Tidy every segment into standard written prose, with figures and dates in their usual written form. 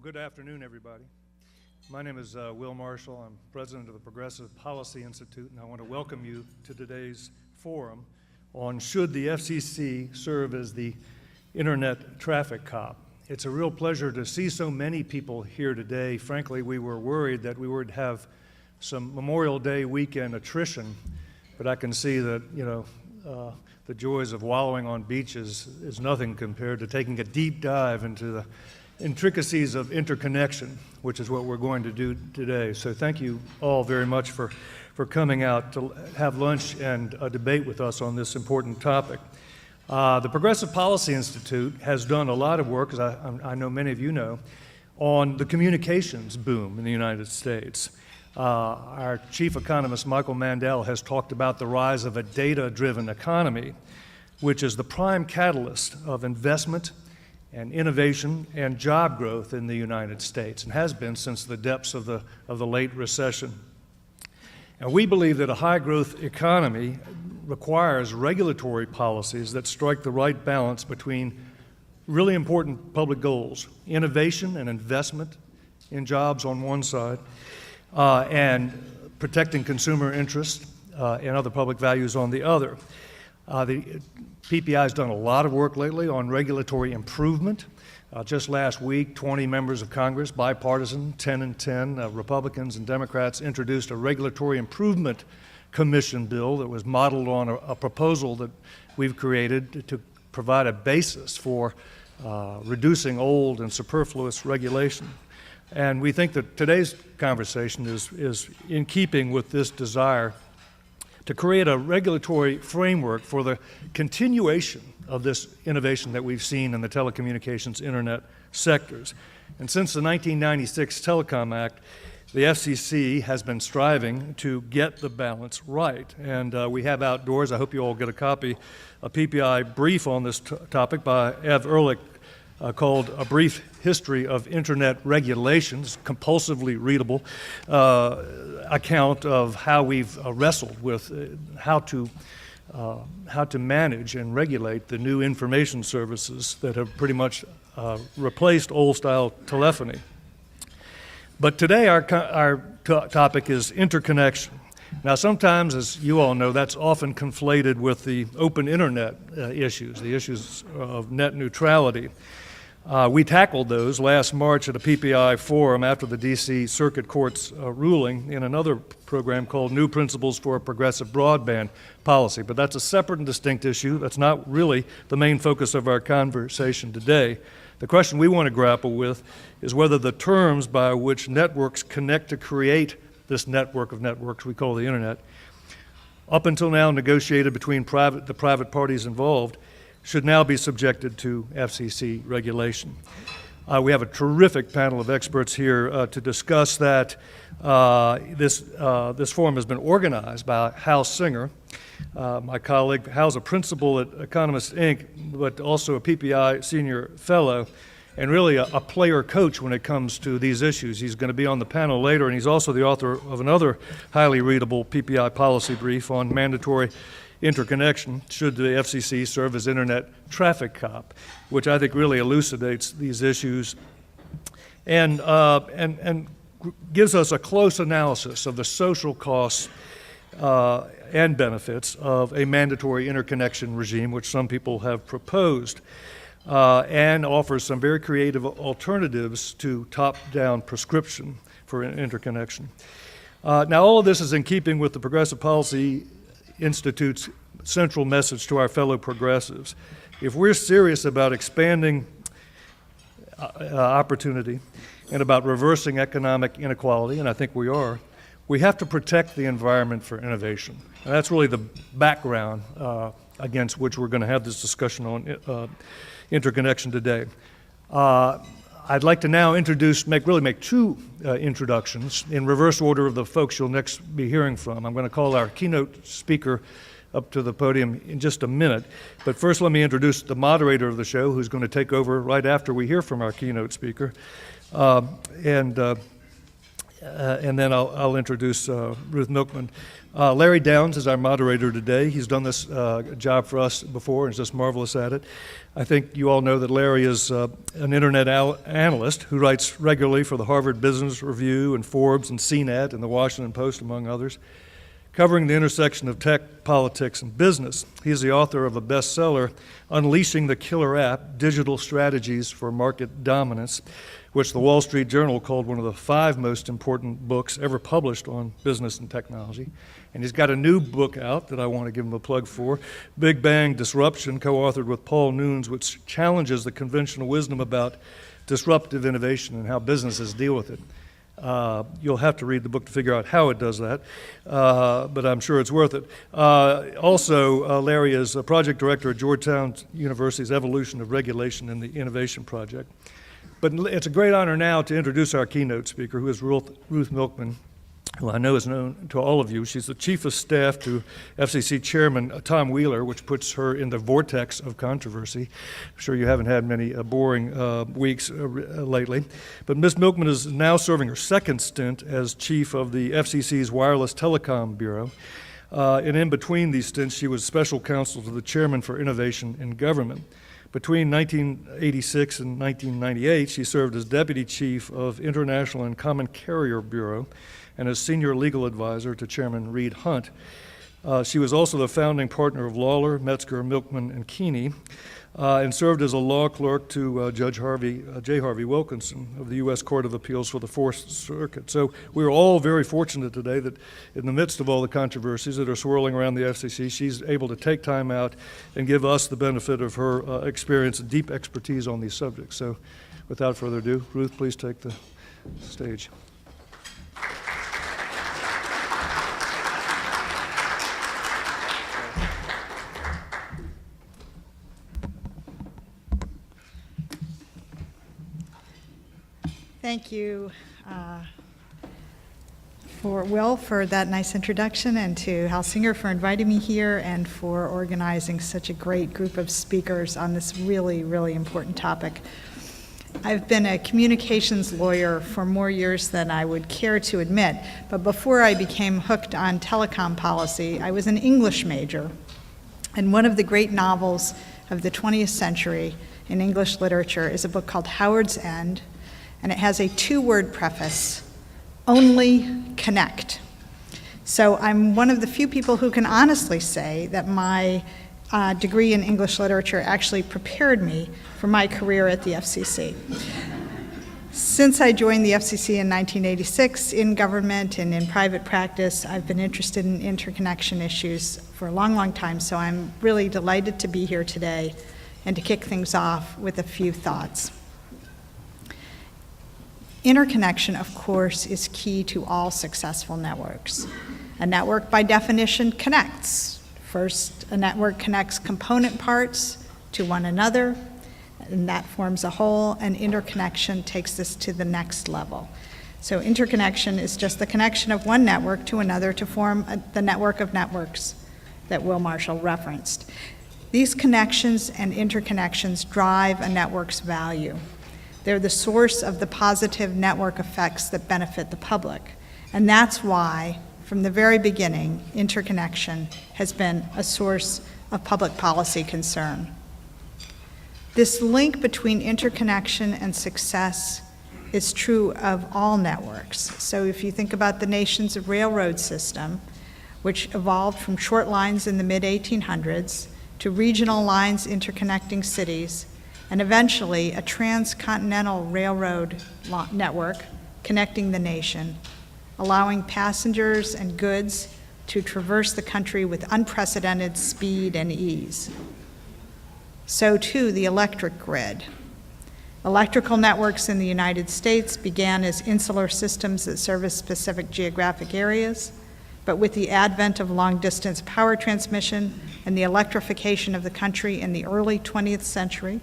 Good afternoon, everybody. My name is Will Marshall. I'm president of the Progressive Policy Institute, and I want to welcome you to today's forum on should the FCC serve as the internet traffic cop. It's a real pleasure to see so many people here today. Frankly, we were worried that we would have some Memorial Day weekend attrition, but I can see that, the joys of wallowing on beaches is nothing compared to taking a deep dive into the intricacies of interconnection, which is what we're going to do today. So thank you all very much for coming out to have lunch and debate with us on this important topic. The Progressive Policy Institute has done a lot of work, as I know many of you know, on the communications boom in the United States. Our chief economist, Michael Mandel, has talked about the rise of a data-driven economy, which is the prime catalyst of investment and innovation and job growth in the United States, and has been since the depths of the late recession. And we believe that a high-growth economy requires regulatory policies that strike the right balance between really important public goals, innovation and investment in jobs on one side, and protecting consumer interests and other public values on the other. The PPI has done a lot of work lately on regulatory improvement. Just last week, 20 members of Congress, bipartisan, 10 and 10, Republicans and Democrats, introduced a regulatory improvement commission bill that was modeled on a proposal that we've created to provide a basis for reducing old and superfluous regulation. And we think that today's conversation is in keeping with this desire to create a regulatory framework for the continuation of this innovation that we've seen in the telecommunications internet sectors. And since the 1996 Telecom Act, the FCC has been striving to get the balance right. And we have outdoors, I hope you all get a copy, a PPI brief on this topic by Ev Ehrlich called A Brief History of Internet Regulations, compulsively readable account of how we've wrestled with how to manage and regulate the new information services that have pretty much replaced old-style telephony. But today our topic is interconnection. Now sometimes, as you all know, that's often conflated with the open internet issues, the issues of net neutrality. We tackled those last March at a PPI forum after the D.C. Circuit Court's ruling in another program called New Principles for a Progressive Broadband Policy. But that's a separate and distinct issue. That's not really the main focus of our conversation today. The question we want to grapple with is whether the terms by which networks connect to create this network of networks we call the internet, up until now negotiated between the private parties involved, should now be subjected to FCC regulation. We have a terrific panel of experts here to discuss that. This forum has been organized by Hal Singer, my colleague. Hal's a principal at Economist Inc., but also a PPI senior fellow, and really a player coach when it comes to these issues. He's going to be on the panel later, and he's also the author of another highly readable PPI policy brief on mandatory interconnection, should the FCC serve as internet traffic cop, which I think really elucidates these issues and gives us a close analysis of the social costs and benefits of a mandatory interconnection regime, which some people have proposed, and offers some very creative alternatives to top-down prescription for interconnection. Now, all of this is in keeping with the Progressive Policy Institute's central message to our fellow progressives. If we're serious about expanding opportunity and about reversing economic inequality, and I think we are, we have to protect the environment for innovation. And that's really the background against which we're going to have this discussion on interconnection today. I'd like to now make two introductions in reverse order of the folks you'll next be hearing from. I'm going to call our keynote speaker up to the podium in just a minute. But first, let me introduce the moderator of the show, who's going to take over right after we hear from our keynote speaker. and then I'll introduce Ruth Milkman. Larry Downs is our moderator today. He's done this job for us before and is just marvelous at it. I think you all know that Larry is an internet analyst who writes regularly for the Harvard Business Review and Forbes and CNET and the Washington Post, among others, covering the intersection of tech, politics, and business. He is the author of a bestseller, Unleashing the Killer App, Digital Strategies for Market Dominance, which the Wall Street Journal called one of the 5 most important books ever published on business and technology. And he's got a new book out that I want to give him a plug for, Big Bang Disruption, co-authored with Paul Nunes, which challenges the conventional wisdom about disruptive innovation and how businesses deal with it. You'll have to read the book to figure out how it does that, but I'm sure it's worth it. Also, Larry is a project director at Georgetown University's Evolution of Regulation and the Innovation Project. But it's a great honor now to introduce our keynote speaker, who is Ruth Milkman, who I know is known to all of you. She's the chief of staff to FCC Chairman Tom Wheeler, which puts her in the vortex of controversy. I'm sure you haven't had many boring weeks lately. But Ms. Milkman is now serving her 2nd stint as chief of the FCC's Wireless Telecom Bureau. And in between these stints, she was special counsel to the chairman for innovation in government. Between 1986 and 1998, she served as deputy chief of International and Common Carrier Bureau and as senior legal advisor to Chairman Reed Hunt. She was also the founding partner of Lawler, Metzger, Milkman, and Keeney, and served as a law clerk to Judge J. Harvey Wilkinson of the U.S. Court of Appeals for the Fourth Circuit. So we're all very fortunate today that in the midst of all the controversies that are swirling around the FCC, she's able to take time out and give us the benefit of her experience and deep expertise on these subjects. So without further ado, Ruth, please take the stage. Thank you, Will, for that nice introduction, and to Hal Singer for inviting me here and for organizing such a great group of speakers on this really, really important topic. I've been a communications lawyer for more years than I would care to admit, but before I became hooked on telecom policy, I was an English major, and one of the great novels of the 20th century in English literature is a book called Howard's End, and it has a 2-word preface, only connect. So I'm one of the few people who can honestly say that my degree in English literature actually prepared me for my career at the FCC. Since I joined the FCC in 1986 in government and in private practice, I've been interested in interconnection issues for a long, long time, so I'm really delighted to be here today and to kick things off with a few thoughts. Interconnection, of course, is key to all successful networks. A network, by definition, connects. First, a network connects component parts to one another, and that forms a whole, and interconnection takes this to the next level. So interconnection is just the connection of one network to another to form the network of networks that Will Marshall referenced. These connections and interconnections drive a network's value. They're the source of the positive network effects that benefit the public. And that's why, from the very beginning, interconnection has been a source of public policy concern. This link between interconnection and success is true of all networks. So if you think about the nation's railroad system, which evolved from short lines in the mid-1800s to regional lines interconnecting cities, and eventually a transcontinental railroad network connecting the nation, allowing passengers and goods to traverse the country with unprecedented speed and ease. So too, the electric grid. Electrical networks in the United States began as insular systems that service specific geographic areas, but with the advent of long-distance power transmission and the electrification of the country in the early 20th century,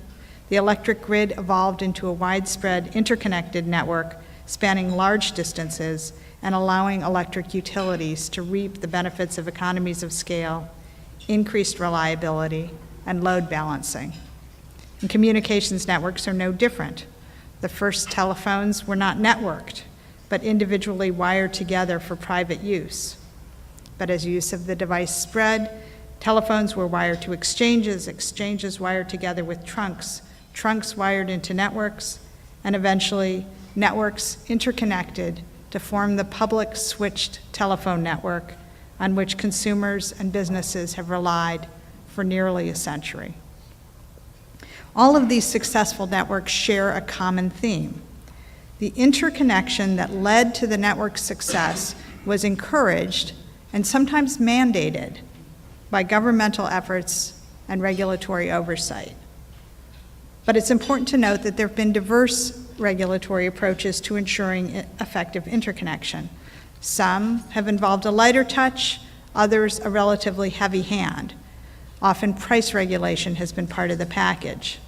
the electric grid evolved into a widespread interconnected network spanning large distances and allowing electric utilities to reap the benefits of economies of scale, increased reliability, and load balancing. And communications networks are no different. The first telephones were not networked. but individually wired together for private use. But as use of the device spread, telephones were wired to exchanges, exchanges wired together with trunks, trunks wired into networks, and eventually networks interconnected to form the public switched telephone network on which consumers and businesses have relied for nearly a century. All of these successful networks share a common theme. The interconnection that led to the network's success was encouraged and sometimes mandated by governmental efforts and regulatory oversight. But it's important to note that there have been diverse regulatory approaches to ensuring effective interconnection. Some have involved a lighter touch, others a relatively heavy hand. Often price regulation has been part of the package.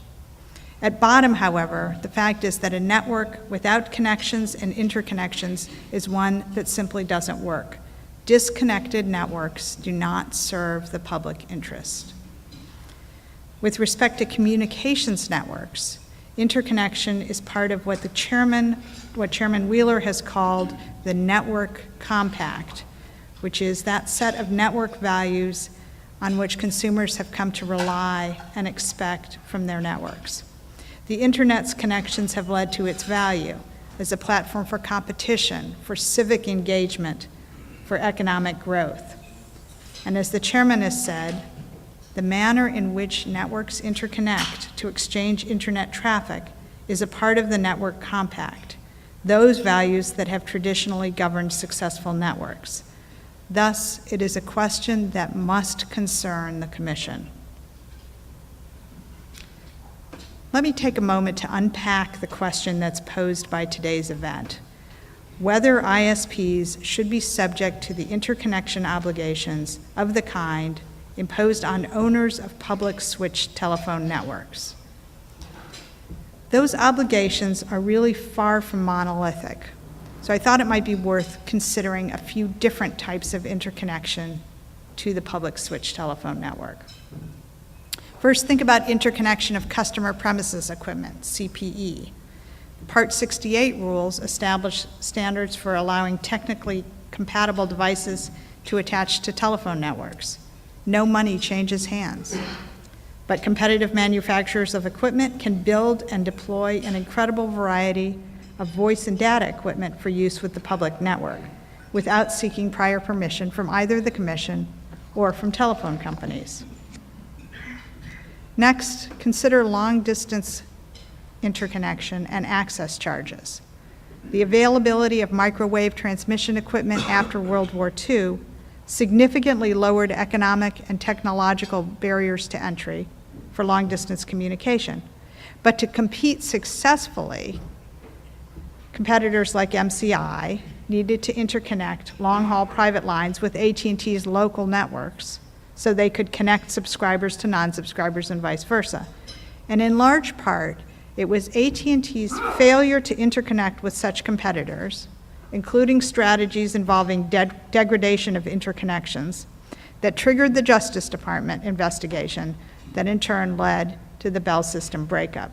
At bottom, however, the fact is that a network without connections and interconnections is one that simply doesn't work. Disconnected networks do not serve the public interest. With respect to communications networks, interconnection is part of what Chairman Wheeler has called the network compact, which is that set of network values on which consumers have come to rely and expect from their networks. The Internet's connections have led to its value as a platform for competition, for civic engagement, for economic growth. And as the chairman has said, the manner in which networks interconnect to exchange internet traffic is a part of the network compact, those values that have traditionally governed successful networks. Thus, it is a question that must concern the Commission. Let me take a moment to unpack the question that's posed by today's event: whether ISPs should be subject to the interconnection obligations of the kind imposed on owners of public switched telephone networks. Those obligations are really far from monolithic, so I thought it might be worth considering a few different types of interconnection to the public switched telephone network. First, think about interconnection of customer premises equipment, CPE. Part 68 rules establish standards for allowing technically compatible devices to attach to telephone networks. No money changes hands. But competitive manufacturers of equipment can build and deploy an incredible variety of voice and data equipment for use with the public network without seeking prior permission from either the Commission or from telephone companies. Next, consider long-distance interconnection and access charges. The availability of microwave transmission equipment after World War II significantly lowered economic and technological barriers to entry for long-distance communication. But to compete successfully, competitors like MCI needed to interconnect long-haul private lines with AT&T's local networks so they could connect subscribers to non-subscribers and vice versa. And in large part, it was AT&T's failure to interconnect with such competitors, including strategies involving degradation of interconnections, that triggered the Justice Department investigation that in turn led to the Bell System breakup.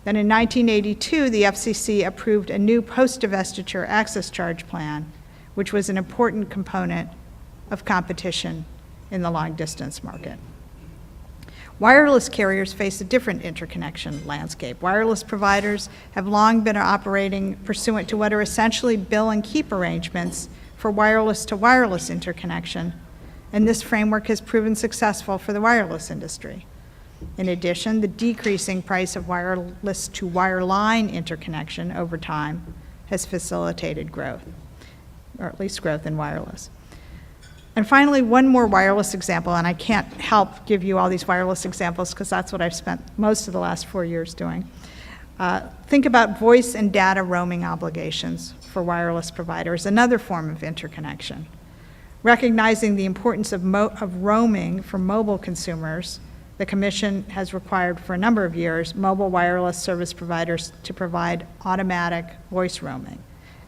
Then in 1982, the FCC approved a new post-divestiture access charge plan, which was an important component of competition in the long-distance market. Wireless carriers face a different interconnection landscape. Wireless providers have long been operating pursuant to what are essentially bill and keep arrangements for wireless-to-wireless interconnection, and this framework has proven successful for the wireless industry. In addition, the decreasing price of wireless-to-wireline interconnection over time has facilitated growth, or at least growth in wireless. And finally, one more wireless example, and I can't help give you all these wireless examples because that's what I've spent most of the last 4 years doing. Think about voice and data roaming obligations for wireless providers, another form of interconnection. Recognizing the importance of roaming for mobile consumers, the Commission has required for a number of years mobile wireless service providers to provide automatic voice roaming.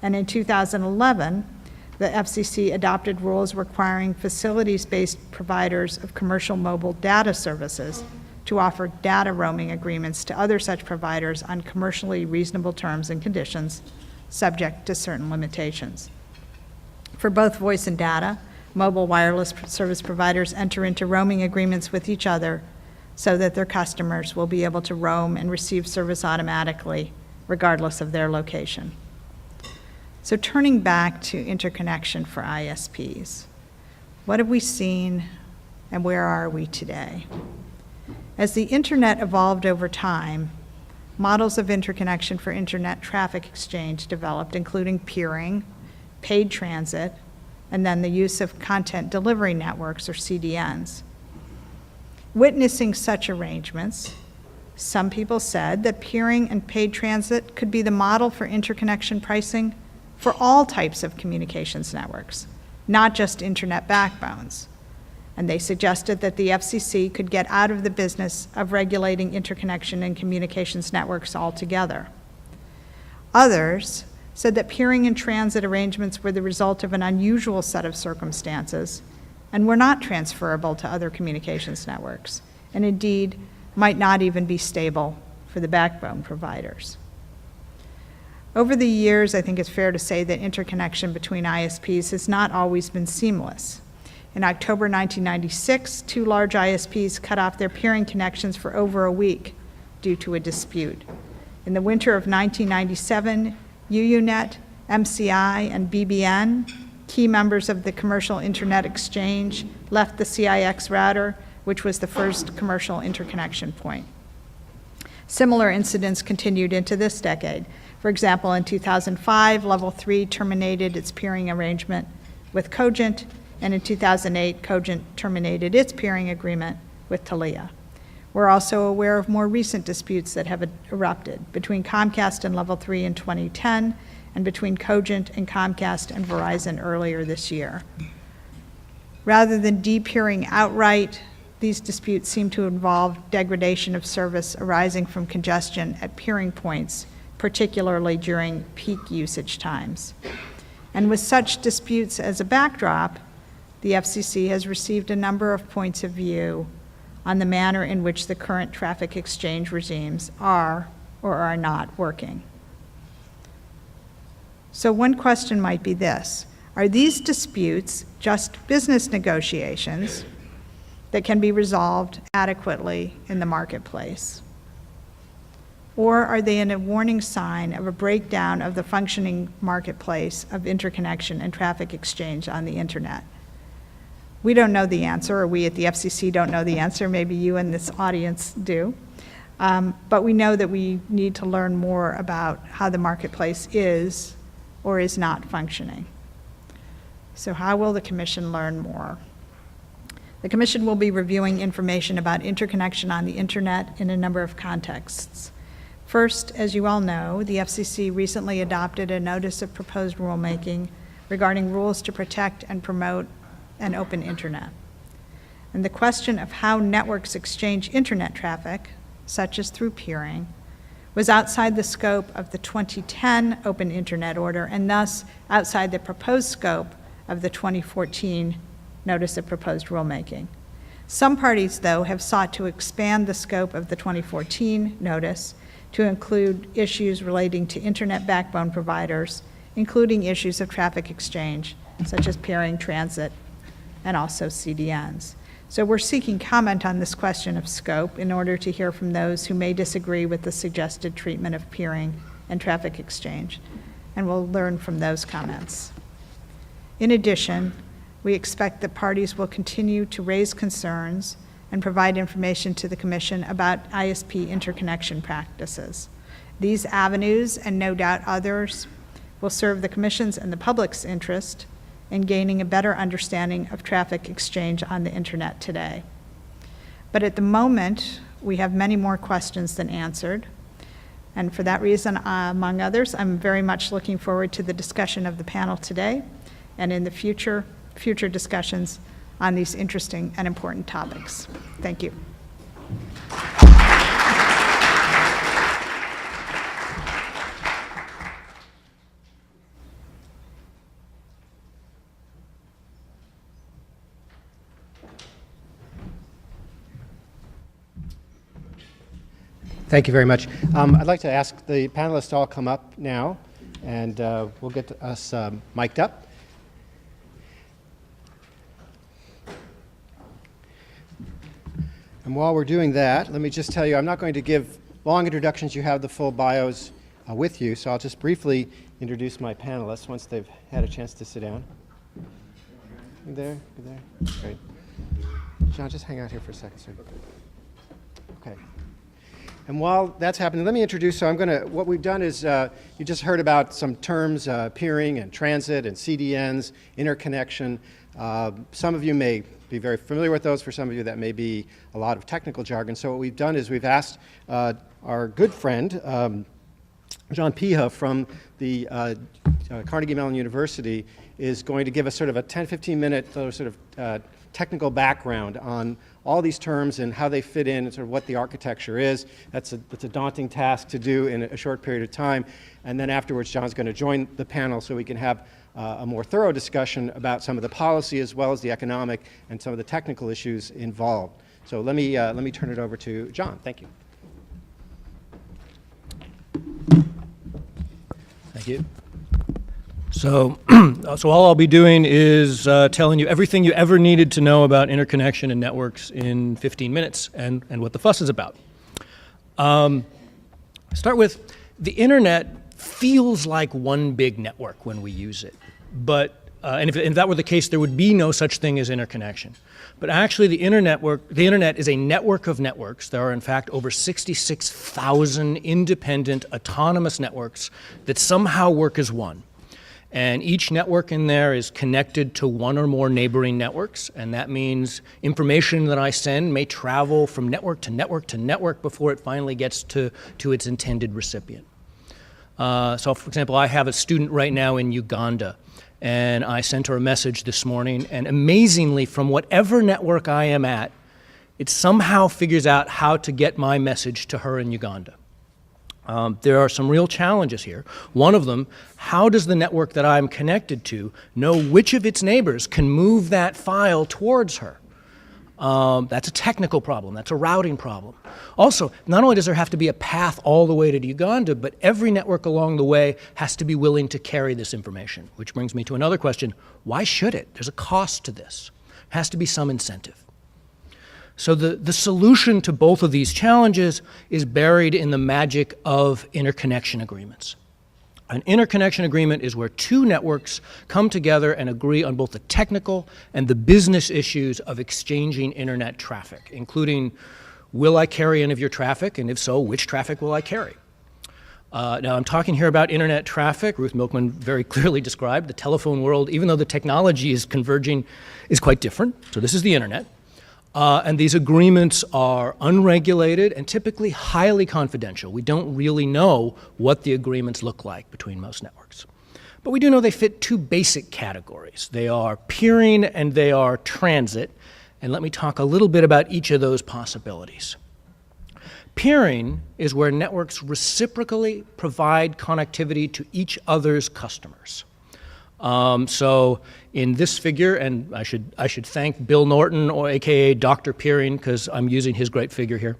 And in 2011, the FCC adopted rules requiring facilities-based providers of commercial mobile data services to offer data roaming agreements to other such providers on commercially reasonable terms and conditions subject to certain limitations. For both voice and data, mobile wireless service providers enter into roaming agreements with each other so that their customers will be able to roam and receive service automatically, regardless of their location. So turning back to interconnection for ISPs, what have we seen and where are we today? As the internet evolved over time, models of interconnection for internet traffic exchange developed, including peering, paid transit, and then the use of content delivery networks, or CDNs. Witnessing such arrangements, some people said that peering and paid transit could be the model for interconnection pricing for all types of communications networks, not just internet backbones. And they suggested that the FCC could get out of the business of regulating interconnection and communications networks altogether. Others said that peering and transit arrangements were the result of an unusual set of circumstances and were not transferable to other communications networks, and indeed might not even be stable for the backbone providers. Over the years, I think it's fair to say that interconnection between ISPs has not always been seamless. In October 1996, 2 large ISPs cut off their peering connections for over a week due to a dispute. In the winter of 1997, UUNet, MCI, and BBN, key members of the commercial internet exchange, left the CIX router, which was the first commercial interconnection point. Similar incidents continued into this decade. For example, in 2005, Level 3 terminated its peering arrangement with Cogent, and in 2008, Cogent terminated its peering agreement with Telia. We're also aware of more recent disputes that have erupted between Comcast and Level 3 in 2010, and between Cogent and Comcast and Verizon earlier this year. Rather than de-peering outright, these disputes seem to involve degradation of service arising from congestion at peering points, particularly during peak usage times. And with such disputes as a backdrop, the FCC has received a number of points of view on the manner in which the current traffic exchange regimes are or are not working. So one question might be this: are these disputes just business negotiations that can be resolved adequately in the marketplace? Or are they a warning sign of a breakdown of the functioning marketplace of interconnection and traffic exchange on the internet? We don't know the answer, or we at the FCC don't know the answer. Maybe you in this audience do. But we know that we need to learn more about how the marketplace is or is not functioning. So how will the Commission learn more? The Commission will be reviewing information about interconnection on the internet in a number of contexts. First, as you all know, the FCC recently adopted a notice of proposed rulemaking regarding rules to protect and promote an open internet. And the question of how networks exchange internet traffic, such as through peering, was outside the scope of the 2010 Open Internet Order, and thus outside the proposed scope of the 2014 Notice of Proposed Rulemaking. Some parties, though, have sought to expand the scope of the 2014 notice to include issues relating to internet backbone providers, including issues of traffic exchange, such as peering, transit, and also CDNs. So we're seeking comment on this question of scope in order to hear from those who may disagree with the suggested treatment of peering and traffic exchange, and we'll learn from those comments. In addition, we expect that parties will continue to raise concerns and provide information to the Commission about ISP interconnection practices. These avenues, and no doubt others, will serve the Commission's and the public's interest in gaining a better understanding of traffic exchange on the internet today. But at the moment, we have many more questions than answered. And for that reason, among others, I'm very much looking forward to the discussion of the panel today and in the future discussions on these interesting and important topics. Thank you. Thank you very much. I'd like to ask the panelists to all come up now. and we'll get us mic'd up. And while we're doing that, let me just tell you, I'm not going to give long introductions. You have the full bios with you, so I'll just briefly introduce my panelists once they've had a chance to sit down. You there? You there? Great. John, just hang out here for a second, sir. Okay. And while that's happening, let me introduce, so what we've done is, you just heard about some terms, peering and transit and CDNs, interconnection. Some of you may be very familiar with those. For some of you, that may be a lot of technical jargon. So what we've done is we've asked our good friend, John Piha from the Carnegie Mellon University, is going to give us sort of a 10-15 minute sort of technical background on all these terms and how they fit in and sort of what the architecture is. That's a daunting task to do in a short period of time. And then afterwards, John's going to join the panel so we can have a more thorough discussion about some of the policy as well as the economic and some of the technical issues involved. So let me turn it over to John. Thank you. Thank you. So all I'll be doing is telling you everything you ever needed to know about interconnection and networks in 15 minutes and what the fuss is about. Start with, the internet feels like one big network when we use it. But, and if that were the case, there would be no such thing as interconnection. But actually, the internet is a network of networks. There are, in fact, over 66,000 independent, autonomous networks that somehow work as one. And each network in there is connected to one or more neighboring networks, and that means information that I send may travel from network to network to network before it finally gets to its intended recipient. So, for example, I have a student right now in Uganda, and I sent her a message this morning, and amazingly, from whatever network I am at, it somehow figures out how to get my message to her in Uganda. There are some real challenges here. One of them, how does the network that I'm connected to know which of its neighbors can move that file towards her? That's a technical problem. That's a routing problem. Also, not only does there have to be a path all the way to Uganda, but every network along the way has to be willing to carry this information, which brings me to another question. Why should it? There's a cost to this. Has to be some incentive. So the solution to both of these challenges is buried in the magic of interconnection agreements. An interconnection agreement is where two networks come together and agree on both the technical and the business issues of exchanging internet traffic, including, will I carry any of your traffic, and if so, which traffic will I carry? Now, I'm talking here about internet traffic. Ruth Milkman very clearly described the telephone world, even though the technology is converging, is quite different. So this is the internet. And these agreements are unregulated and typically highly confidential. We don't really know what the agreements look like between most networks. But we do know they fit two basic categories. They are peering and they are transit. And let me talk a little bit about each of those possibilities. Peering is where networks reciprocally provide connectivity to each other's customers. So in this figure, and I should thank Bill Norton, or AKA Dr. Peering, because I'm using his great figure here.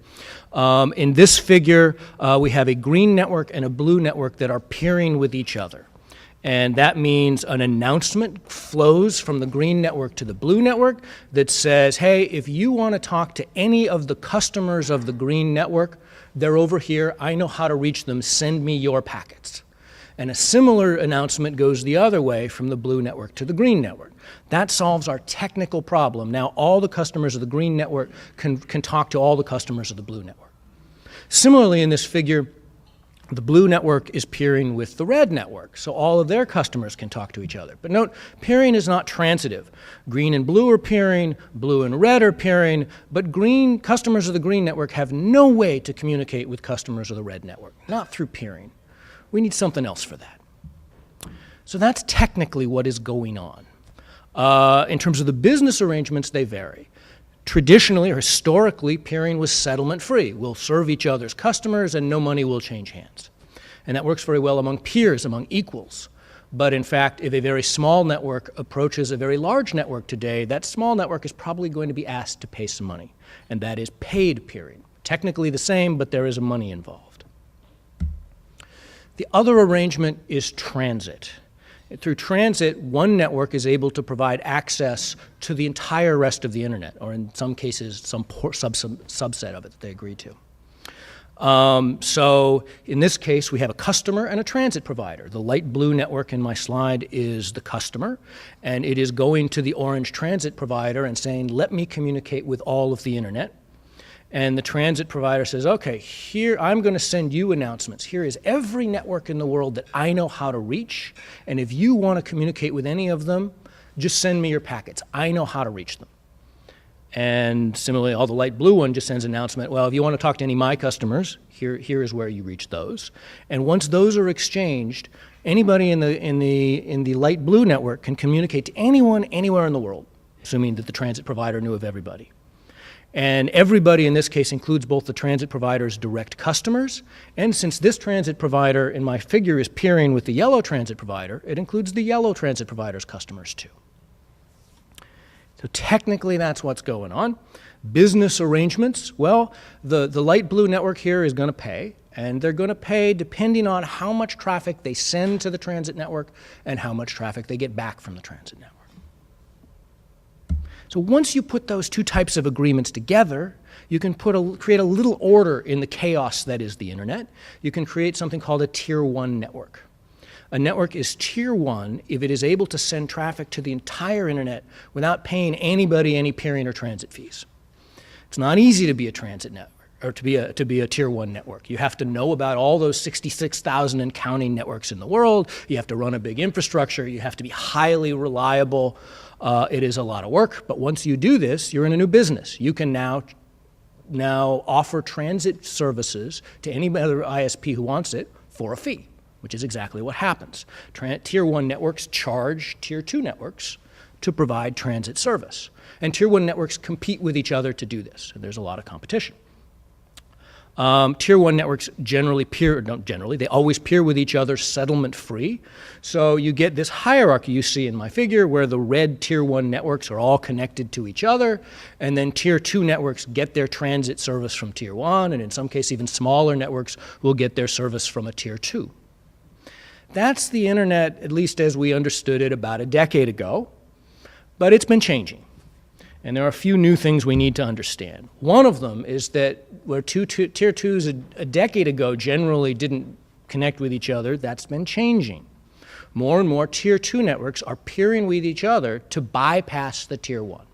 In this figure, we have a green network and a blue network that are peering with each other. And that means an announcement flows from the green network to the blue network that says, hey, if you want to talk to any of the customers of the green network, they're over here. I know how to reach them. Send me your packets. And a similar announcement goes the other way from the blue network to the green network. That solves our technical problem. Now all the customers of the green network can talk to all the customers of the blue network. Similarly, in this figure, the blue network is peering with the red network, so all of their customers can talk to each other. But note, peering is not transitive. Green and blue are peering, blue and red are peering, but customers of the green network have no way to communicate with customers of the red network, not through peering. We need something else for that. So that's technically what is going on. In terms of the business arrangements, they vary. Traditionally or historically, peering was settlement-free. We'll serve each other's customers and no money will change hands. And that works very well among peers, among equals. But in fact, if a very small network approaches a very large network today, that small network is probably going to be asked to pay some money. And that is paid peering. Technically the same, but there is money involved. The other arrangement is transit. Through transit, one network is able to provide access to the entire rest of the internet, or in some cases, some subset of it that they agree to. So in this case, we have a customer and a transit provider. The light blue network in my slide is the customer, and it is going to the orange transit provider and saying, let me communicate with all of the internet. And the transit provider says, okay, here, I'm going to send you announcements. Here is every network in the world that I know how to reach, and if you want to communicate with any of them, just send me your packets. I know how to reach them. And similarly, all the light blue one just sends an announcement, well, if you want to talk to any of my customers, here is where you reach those. And once those are exchanged, anybody in the light blue network can communicate to anyone, anywhere in the world, assuming that the transit provider knew of everybody. And everybody in this case includes both the transit provider's direct customers, and since this transit provider in my figure is peering with the yellow transit provider, it includes the yellow transit provider's customers too. So technically that's what's going on. Business arrangements, well, the light blue network here is going to pay, and they're going to pay depending on how much traffic they send to the transit network and how much traffic they get back from the transit network. So once you put those two types of agreements together, you can create a little order in the chaos that is the internet. You can create something called a tier 1 network. A network is tier 1 if it is able to send traffic to the entire internet without paying anybody any peering or transit fees. It's not easy to be a transit network, or to be a tier 1 network. You have to know about all those 66,000 and counting networks in the world. You have to run a big infrastructure. You have to be highly reliable. It is a lot of work, but once you do this, you're in a new business. You can now offer transit services to any other ISP who wants it for a fee, which is exactly what happens. Tier 1 networks charge Tier 2 networks to provide transit service. And Tier 1 networks compete with each other to do this, and there's a lot of competition. Tier 1 networks they always peer with each other settlement-free. So you get this hierarchy you see in my figure where the red Tier 1 networks are all connected to each other, and then Tier 2 networks get their transit service from Tier 1, and in some cases even smaller networks will get their service from a Tier 2. That's the internet, at least as we understood it about a decade ago, but it's been changing. And there are a few new things we need to understand. One of them is that where Tier 2s a decade ago generally didn't connect with each other, that's been changing. More and more Tier 2 networks are peering with each other to bypass the Tier 1.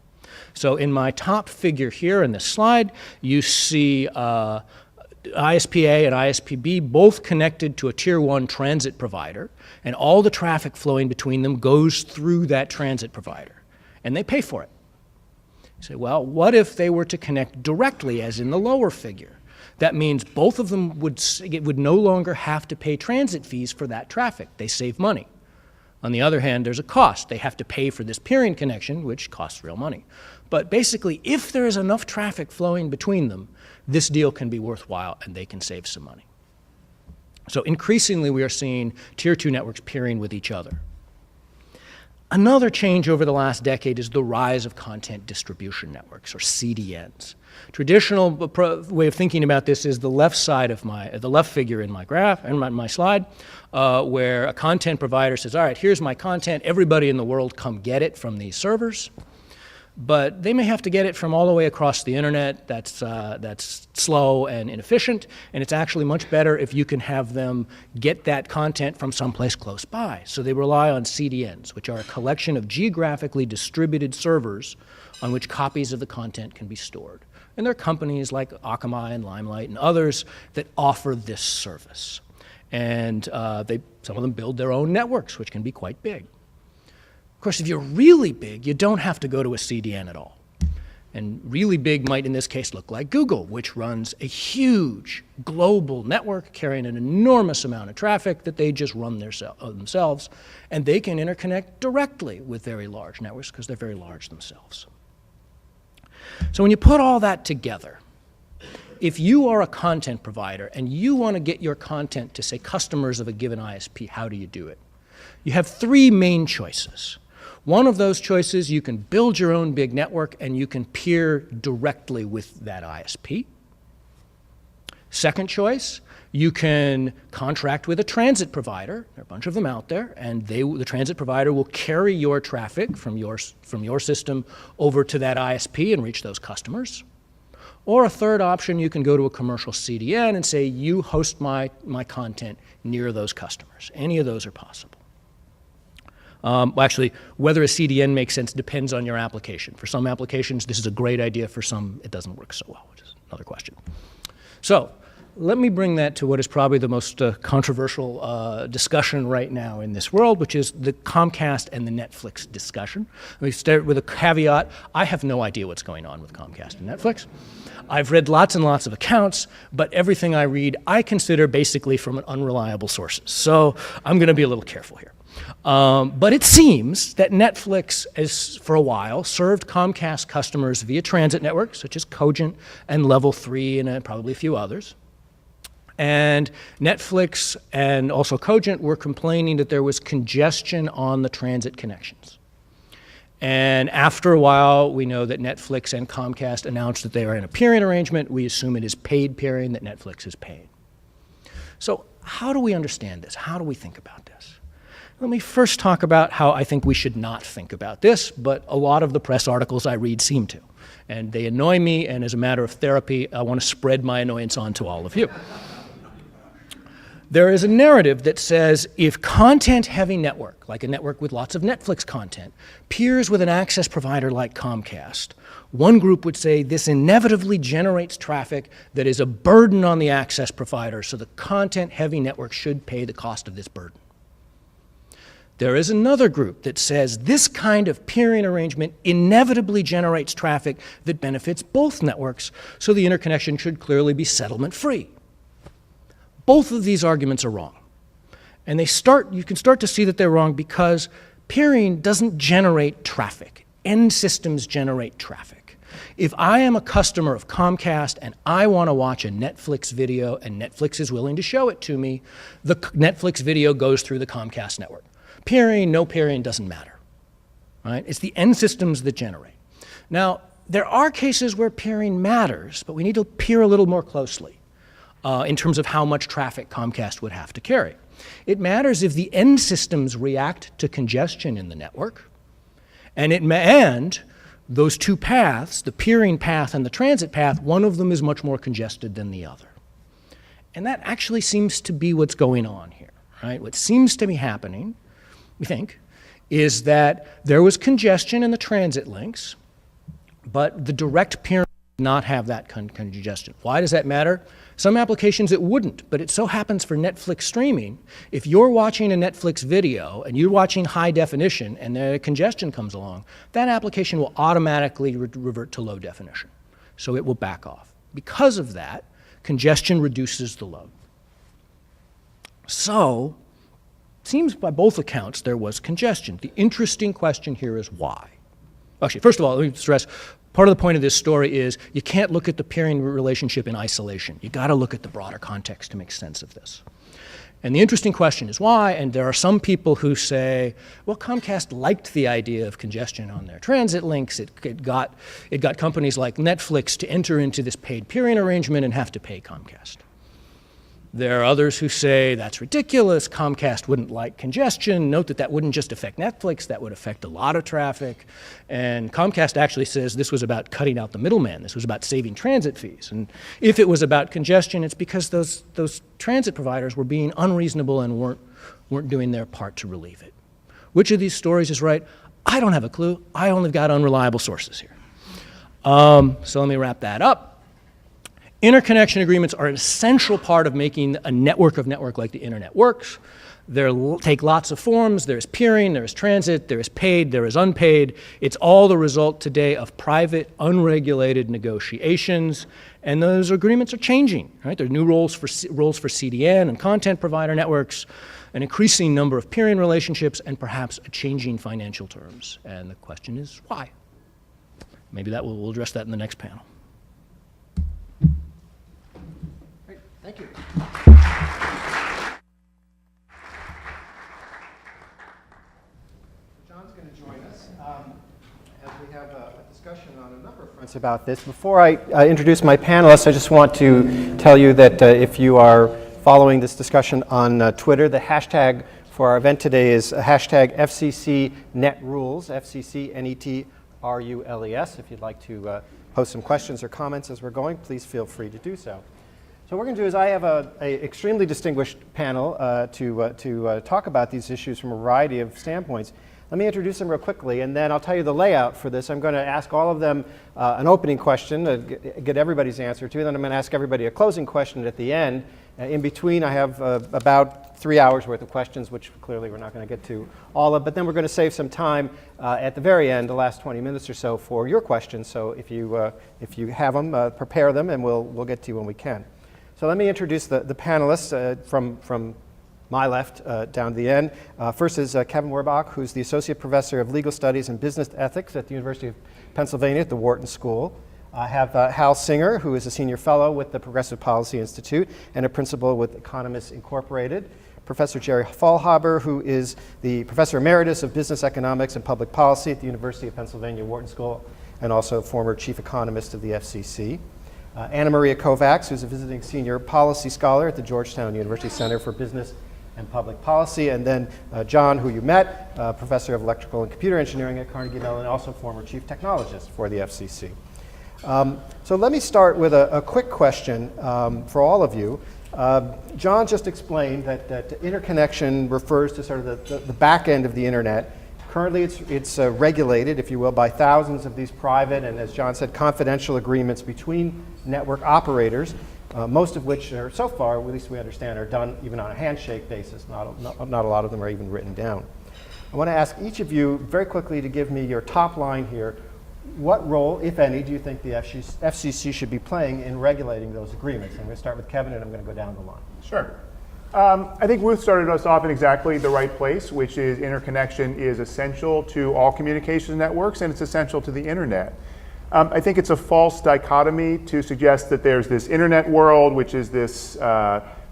So in my top figure here in this slide, you see ISPA and ISPB both connected to a Tier 1 transit provider, and all the traffic flowing between them goes through that transit provider, and they pay for it. You say, well, what if they were to connect directly, as in the lower figure? That means both of them would no longer have to pay transit fees for that traffic. They save money. On the other hand, there's a cost. They have to pay for this peering connection, which costs real money. But basically, if there is enough traffic flowing between them, this deal can be worthwhile and they can save some money. So increasingly, we are seeing Tier 2 networks peering with each other. Another change over the last decade is the rise of content distribution networks, or CDNs. Traditional way of thinking about this is the left side of the left figure in my graph and my slide, where a content provider says, all right, here's my content, everybody in the world come get it from these servers. But they may have to get it from all the way across the internet. That's slow and inefficient, and it's actually much better if you can have them get that content from someplace close by. So they rely on CDNs, which are a collection of geographically distributed servers on which copies of the content can be stored. And there are companies like Akamai and Limelight and others that offer this service. And some of them build their own networks, which can be quite big. Of course, if you're really big, you don't have to go to a CDN at all. And really big might, in this case, look like Google, which runs a huge global network carrying an enormous amount of traffic that they just run themselves. And they can interconnect directly with very large networks because they're very large themselves. So when you put all that together, if you are a content provider and you want to get your content to, say, customers of a given ISP, how do you do it? You have three main choices. One of those choices, you can build your own big network and you can peer directly with that ISP. Second choice, You can contract with a transit provider. There are a bunch of them out there, and the transit provider will carry your traffic from your system over to that ISP and reach those customers. Or a third option, you can go to a commercial CDN and say, you host my content near those customers. Any of those are possible. Well, actually, whether a CDN makes sense depends on your application. For some applications, this is a great idea. For some, it doesn't work so well, which is another question. So let me bring that to what is probably the most controversial discussion right now in this world, which is the Comcast and the Netflix discussion. Let me start with a caveat. I have no idea what's going on with Comcast and Netflix. I've read lots and lots of accounts, but everything I read I consider basically from an unreliable sources. So I'm going to be a little careful here. But it seems that Netflix has, for a while, served Comcast customers via transit networks, such as Cogent and Level 3 and probably a few others. And Netflix and also Cogent were complaining that there was congestion on the transit connections. And after a while, we know that Netflix and Comcast announced that they are in a peering arrangement. We assume it is paid peering that Netflix is paying. So how do we understand this? How do we think about this? Let me first talk about how I think we should not think about this, but a lot of the press articles I read seem to. And they annoy me, and as a matter of therapy, I want to spread my annoyance on to all of you. There is a narrative that says if content-heavy network, like a network with lots of Netflix content, peers with an access provider like Comcast, one group would say this inevitably generates traffic that is a burden on the access provider, so the content-heavy network should pay the cost of this burden. There is another group that says this kind of peering arrangement inevitably generates traffic that benefits both networks, so the interconnection should clearly be settlement-free. Both of these arguments are wrong. And you can start to see that they're wrong because peering doesn't generate traffic. End systems generate traffic. If I am a customer of Comcast and I want to watch a Netflix video and Netflix is willing to show it to me, the Netflix video goes through the Comcast network. Peering, no peering, doesn't matter. Right? It's the end systems that generate. Now, there are cases where peering matters, but we need to peer a little more closely. In terms of how much traffic Comcast would have to carry. It matters if the end systems react to congestion in the network, and those two paths, the peering path and the transit path, one of them is much more congested than the other. And that actually seems to be what's going on here, right? What seems to be happening, we think, is that there was congestion in the transit links, but the direct peering did not have that congestion. Why does that matter? Some applications it wouldn't, but it so happens for Netflix streaming, if you're watching a Netflix video and you're watching high definition and the congestion comes along, that application will automatically revert to low definition. So it will back off. Because of that, congestion reduces the load. So, it seems by both accounts there was congestion. The interesting question here is why? Actually, first of all, let me stress, part of the point of this story is you can't look at the peering relationship in isolation. You got to look at the broader context to make sense of this. And the interesting question is why, and there are some people who say, well, Comcast liked the idea of congestion on their transit links. It got companies like Netflix to enter into this paid peering arrangement and have to pay Comcast. There are others who say that's ridiculous. Comcast wouldn't like congestion. Note that that wouldn't just affect Netflix, that would affect a lot of traffic. And Comcast actually says this was about cutting out the middleman. This was about saving transit fees. And if it was about congestion, it's because those transit providers were being unreasonable and weren't doing their part to relieve it. Which of these stories is right? I don't have a clue. I only got unreliable sources here. So let me wrap that up. Interconnection agreements are an essential part of making a network of network like the internet works. They take lots of forms. There's peering, there's transit, there is paid, there is unpaid. It's all the result today of private, unregulated negotiations, and those agreements are changing. Right? There are new roles for CDN and content provider networks, an increasing number of peering relationships, and perhaps a changing financial terms. And the question is why? Maybe we'll address that in the next panel. Thank you. John's going to join us as we have a discussion on a number of fronts about this. Before I introduce my panelists, I just want to tell you that if you are following this discussion on Twitter. The hashtag for our event today is hashtag FCC NetRules, FCC NETRULES. If you'd like to post some questions or comments as we're going, please feel free to do so. So what we're going to do is I have an extremely distinguished panel to talk about these issues from a variety of standpoints. Let me introduce them real quickly, and then I'll tell you the layout for this. I'm going to ask all of them an opening question to get everybody's answer to, then I'm going to ask everybody a closing question at the end. In between, I have about 3 hours worth of questions, which clearly we're not going to get to all of, but then we're going to save some time at the very end, the last 20 minutes or so, for your questions. So if you have them, prepare them, and we'll get to you when we can. So let me introduce the panelists from my left down to the end. First is Kevin Werbach, who's the Associate Professor of Legal Studies and Business Ethics at the University of Pennsylvania at the Wharton School. I have Hal Singer, who is a Senior Fellow with the Progressive Policy Institute and a Principal with Economists Incorporated. Professor Jerry Faulhaber, who is the Professor Emeritus of Business Economics and Public Policy at the University of Pennsylvania Wharton School, and also former Chief Economist of the FCC. Anna Maria Kovacs, who's a visiting Senior Policy Scholar at the Georgetown University Center for Business and Public Policy, and then John, who you met, Professor of Electrical and Computer Engineering at Carnegie Mellon, and also former Chief Technologist for the FCC. So let me start with a quick question for all of you. John just explained that interconnection refers to sort of the back end of the internet. Currently it's regulated, if you will, by thousands of these private and, as John said, confidential agreements between network operators, most of which are, so far, at least we understand, are done even on a handshake basis. Not a lot of them are even written down. I want to ask each of you very quickly to give me your top line here. What role, if any, do you think the FCC should be playing in regulating those agreements? I'm going to start with Kevin, and I'm going to go down the line. Sure. I think Ruth started us off in exactly the right place, which is interconnection is essential to all communications networks, and it's essential to the internet. I think it's a false dichotomy to suggest that there's this internet world, which is this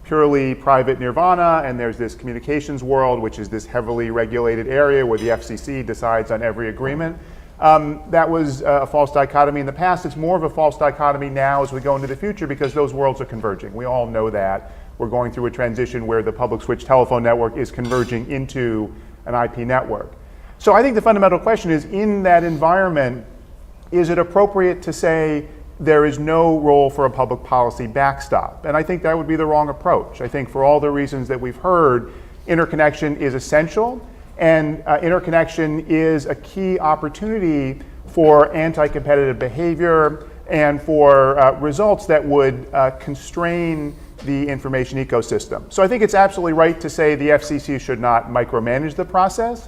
purely private nirvana, and there's this communications world, which is this heavily regulated area where the FCC decides on every agreement. That was a false dichotomy in the past. It's more of a false dichotomy now as we go into the future because those worlds are converging. We all know that. We're going through a transition where the public switch telephone network is converging into an IP network. So I think the fundamental question is, in that environment, is it appropriate to say there is no role for a public policy backstop? And I think that would be the wrong approach. I think for all the reasons that we've heard, interconnection is essential. And interconnection is a key opportunity for anti-competitive behavior and for results that would constrain the information ecosystem. So I think it's absolutely right to say the FCC should not micromanage the process.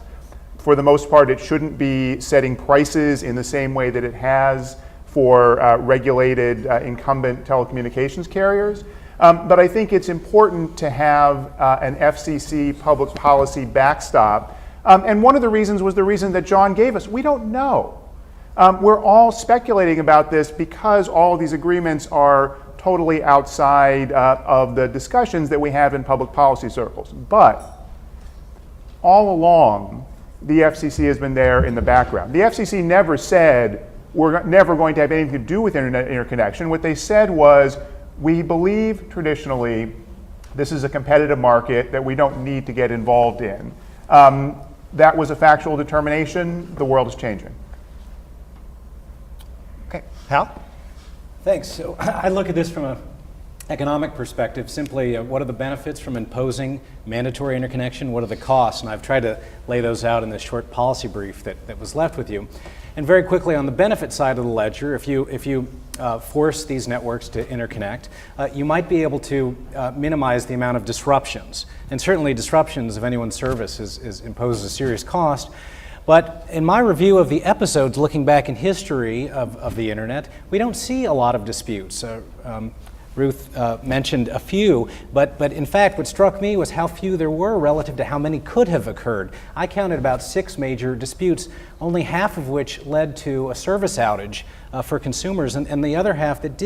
For the most part, it shouldn't be setting prices in the same way that it has for regulated incumbent telecommunications carriers. But I think it's important to have an FCC public policy backstop. And one of the reasons was the reason that John gave us. We don't know. We're all speculating about this because all of these agreements are totally outside of the discussions that we have in public policy circles. But all along, the FCC has been there in the background. The FCC never said, we're never going to have anything to do with internet interconnection. What they said was, we believe traditionally this is a competitive market that we don't need to get involved in. That was a factual determination. The world is changing. Okay, Hal? Thanks. So I look at this from an economic perspective, simply what are the benefits from imposing mandatory interconnection, what are the costs? And I've tried to lay those out in this short policy brief that was left with you. And very quickly, on the benefit side of the ledger, if you force these networks to interconnect, you might be able to minimize the amount of disruptions. And certainly disruptions of anyone's service imposes a serious cost. But in my review of the episodes looking back in history of the internet, we don't see a lot of disputes. Ruth mentioned a few, but in fact what struck me was how few there were relative to how many could have occurred. I counted about 6 major disputes, only half of which led to a service outage for consumers, and the other half that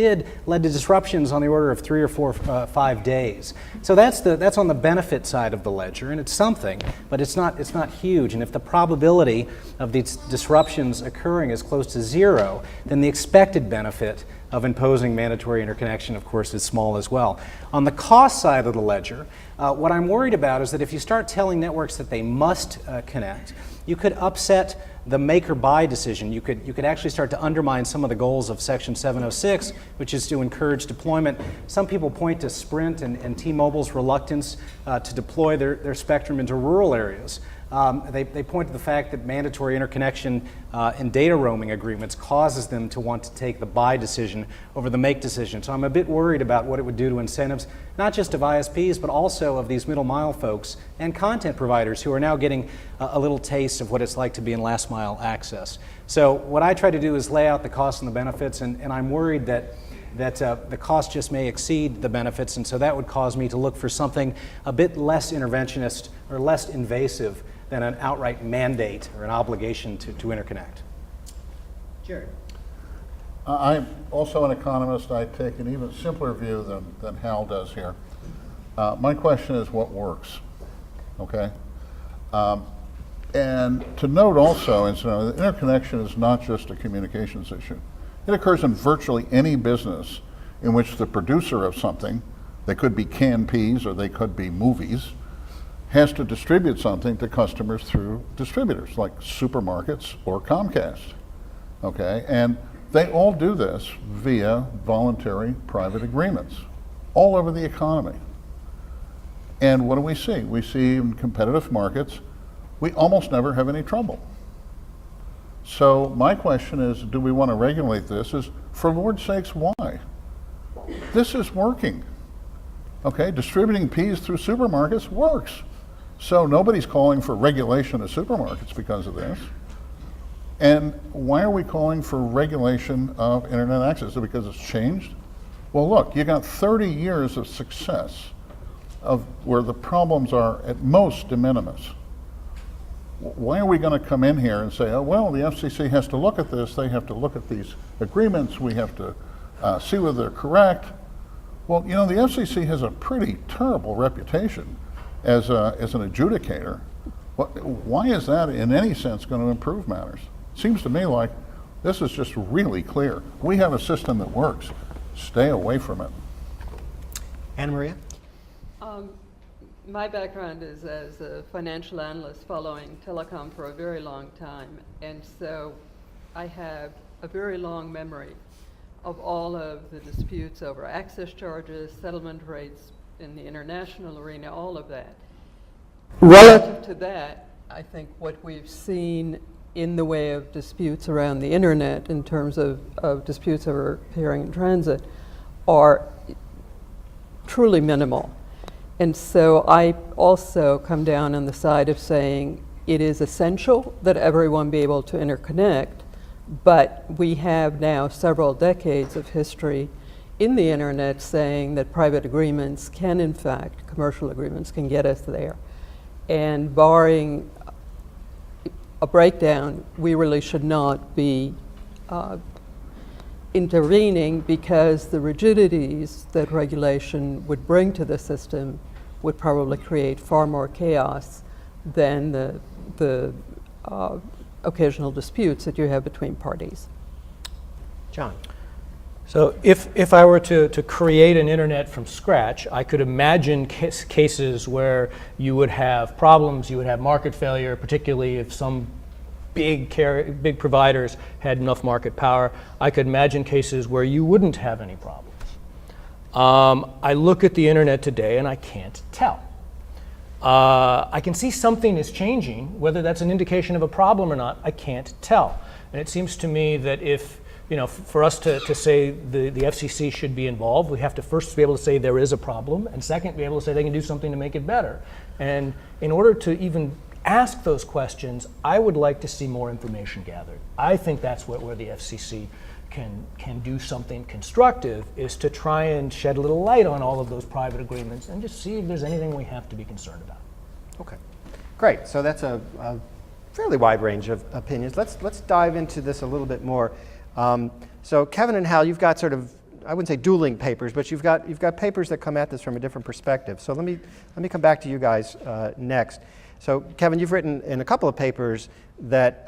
led to disruptions on the order of 3 or 4, 5 days. So that's on the benefit side of the ledger, and it's something, but it's not huge. And if the probability of these disruptions occurring is close to zero, then the expected benefit of imposing mandatory interconnection, of course, is small as well. On the cost side of the ledger, what I'm worried about is that if you start telling networks that they must connect, you could upset the make or buy decision. You could actually start to undermine some of the goals of Section 706, which is to encourage deployment. Some people point to Sprint and T-Mobile's reluctance to deploy their spectrum into rural areas. They point to the fact that mandatory interconnection in data roaming agreements causes them to want to take the buy decision over the make decision. So I'm a bit worried about what it would do to incentives, not just of ISPs, but also of these middle mile folks and content providers who are now getting a little taste of what it's like to be in last mile access. So what I try to do is lay out the costs and the benefits, and I'm worried that the cost just may exceed the benefits, and so that would cause me to look for something a bit less interventionist or less invasive than an outright mandate or an obligation to interconnect. Jared. I'm also an economist. I take an even simpler view than Hal does here. My question is what works, okay? And to note also, incidentally, interconnection is not just a communications issue. It occurs in virtually any business in which the producer of something, they could be canned peas or they could be movies, has to distribute something to customers through distributors like supermarkets or Comcast, okay? And they all do this via voluntary private agreements all over the economy. And what do we see? We see in competitive markets, we almost never have any trouble. So my question is, do we want to regulate this? Is, for Lord's sakes, why? This is working, okay? Distributing peas through supermarkets works. So nobody's calling for regulation of supermarkets because of this. And why are we calling for regulation of internet access? Is it because it's changed? Well, look, you got 30 years of success of where the problems are at most de minimis. Why are we going to come in here and say, oh, well, the FCC has to look at this, they have to look at these agreements, we have to see whether they're correct. Well, you know, the FCC has a pretty terrible reputation as an adjudicator. Why is that in any sense going to improve matters? Seems to me like this is just really clear. We have a system that works. Stay away from it. Anna Maria? My background is as a financial analyst following telecom for a very long time, and so I have a very long memory of all of the disputes over access charges, settlement rates in the international arena, all of that. Relative to that, I think what we've seen in the way of disputes around the internet in terms of disputes over peering in transit are truly minimal. And so I also come down on the side of saying it is essential that everyone be able to interconnect, but we have now several decades of history in the internet saying that private agreements can, in fact, commercial agreements can get us there. And barring a breakdown, we really should not be intervening, because the rigidities that regulation would bring to the system would probably create far more chaos than the occasional disputes that you have between parties. John? So if I were to create an internet from scratch, I could imagine cases where you would have problems, you would have market failure, particularly if some big providers had enough market power. I could imagine cases where you wouldn't have any problems. I look at the internet today and I can't tell. I can see something is changing, whether that's an indication of a problem or not, I can't tell. And it seems to me that if, for us to say the FCC should be involved, we have to first be able to say there is a problem, and second, be able to say they can do something to make it better. And in order to even ask those questions, I would like to see more information gathered. I think that's where the FCC can do something constructive, is to try and shed a little light on all of those private agreements and just see if there's anything we have to be concerned about. Okay, great. So that's a fairly wide range of opinions. Let's dive into this a little bit more. So Kevin and Hal, you've got sort of, I wouldn't say dueling papers, but you've got papers that come at this from a different perspective. So let me come back to you guys next. So Kevin, you've written in a couple of papers that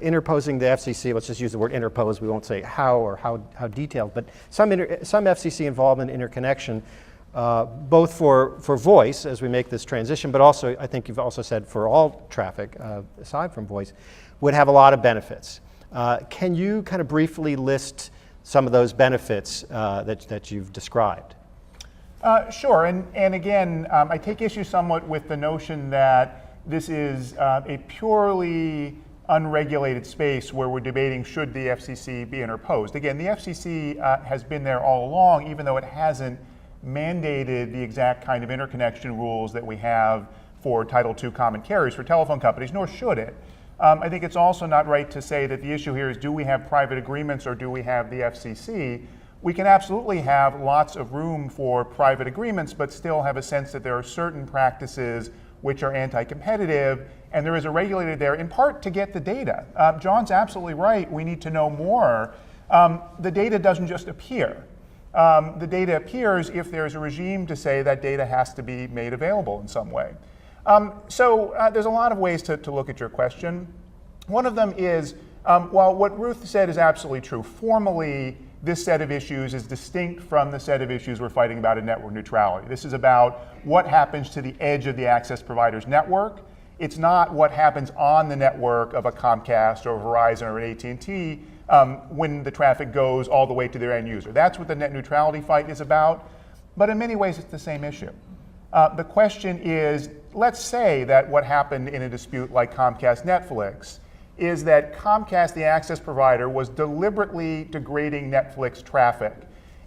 interposing the FCC, let's just use the word interpose, we won't say how or how detailed, but some FCC involvement in interconnection, both for voice as we make this transition, but also I think you've also said for all traffic aside from voice, would have a lot of benefits. Can you kind of briefly list some of those benefits that you've described? Sure, and again, I take issue somewhat with the notion that this is a purely unregulated space where we're debating should the FCC be interposed. Again, the FCC has been there all along, even though it hasn't mandated the exact kind of interconnection rules that we have for Title II common carriers for telephone companies, nor should it. I think it's also not right to say that the issue here is do we have private agreements or do we have the FCC? We can absolutely have lots of room for private agreements, but still have a sense that there are certain practices which are anti-competitive, and there is a regulator there in part to get the data. John's absolutely right, we need to know more. The data doesn't just appear. The data appears if there's a regime to say that data has to be made available in some way. So there's a lot of ways to look at your question. One of them is, while what Ruth said is absolutely true, formally this set of issues is distinct from the set of issues we're fighting about in network neutrality. This is about what happens to the edge of the access provider's network. It's not what happens on the network of a Comcast or a Verizon or an AT&T when the traffic goes all the way to their end user. That's what the net neutrality fight is about, but in many ways it's the same issue. The question is, let's say that what happened in a dispute like Comcast Netflix is that Comcast, the access provider, was deliberately degrading Netflix traffic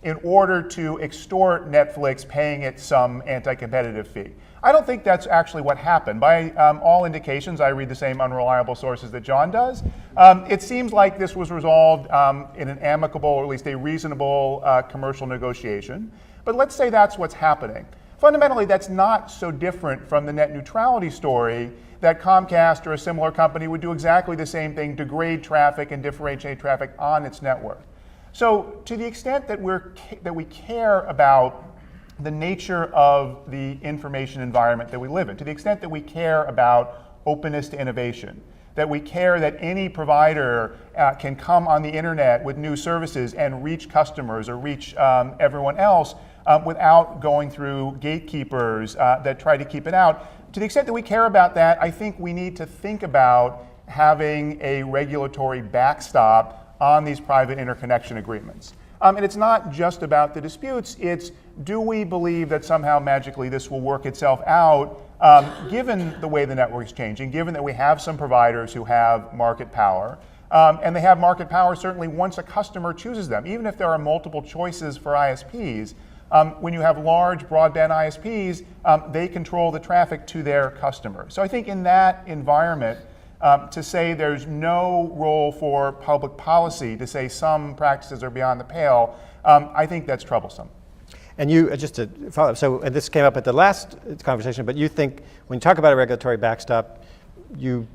in order to extort Netflix, paying it some anti-competitive fee. I don't think that's actually what happened. By all indications, I read the same unreliable sources that John does. It seems like this was resolved in an amicable, or at least a reasonable commercial negotiation. But let's say that's what's happening. Fundamentally, that's not so different from the net neutrality story that Comcast or a similar company would do exactly the same thing, degrade traffic and differentiate traffic on its network. So to the extent that we care about the nature of the information environment that we live in, to the extent that we care about openness to innovation, that we care that any provider can come on the internet with new services and reach customers or reach everyone else without going through gatekeepers that try to keep it out. To the extent that we care about that, I think we need to think about having a regulatory backstop on these private interconnection agreements. And it's not just about the disputes, it's do we believe that somehow magically this will work itself out given the way the network is changing, given that we have some providers who have market power, and they have market power certainly once a customer chooses them, even if there are multiple choices for ISPs. When you have large broadband ISPs, they control the traffic to their customers. So I think in that environment, to say there's no role for public policy, to say some practices are beyond the pale, I think that's troublesome. And you, just to follow up, so and this came up at the last conversation, but you think when you talk about a regulatory backstop, you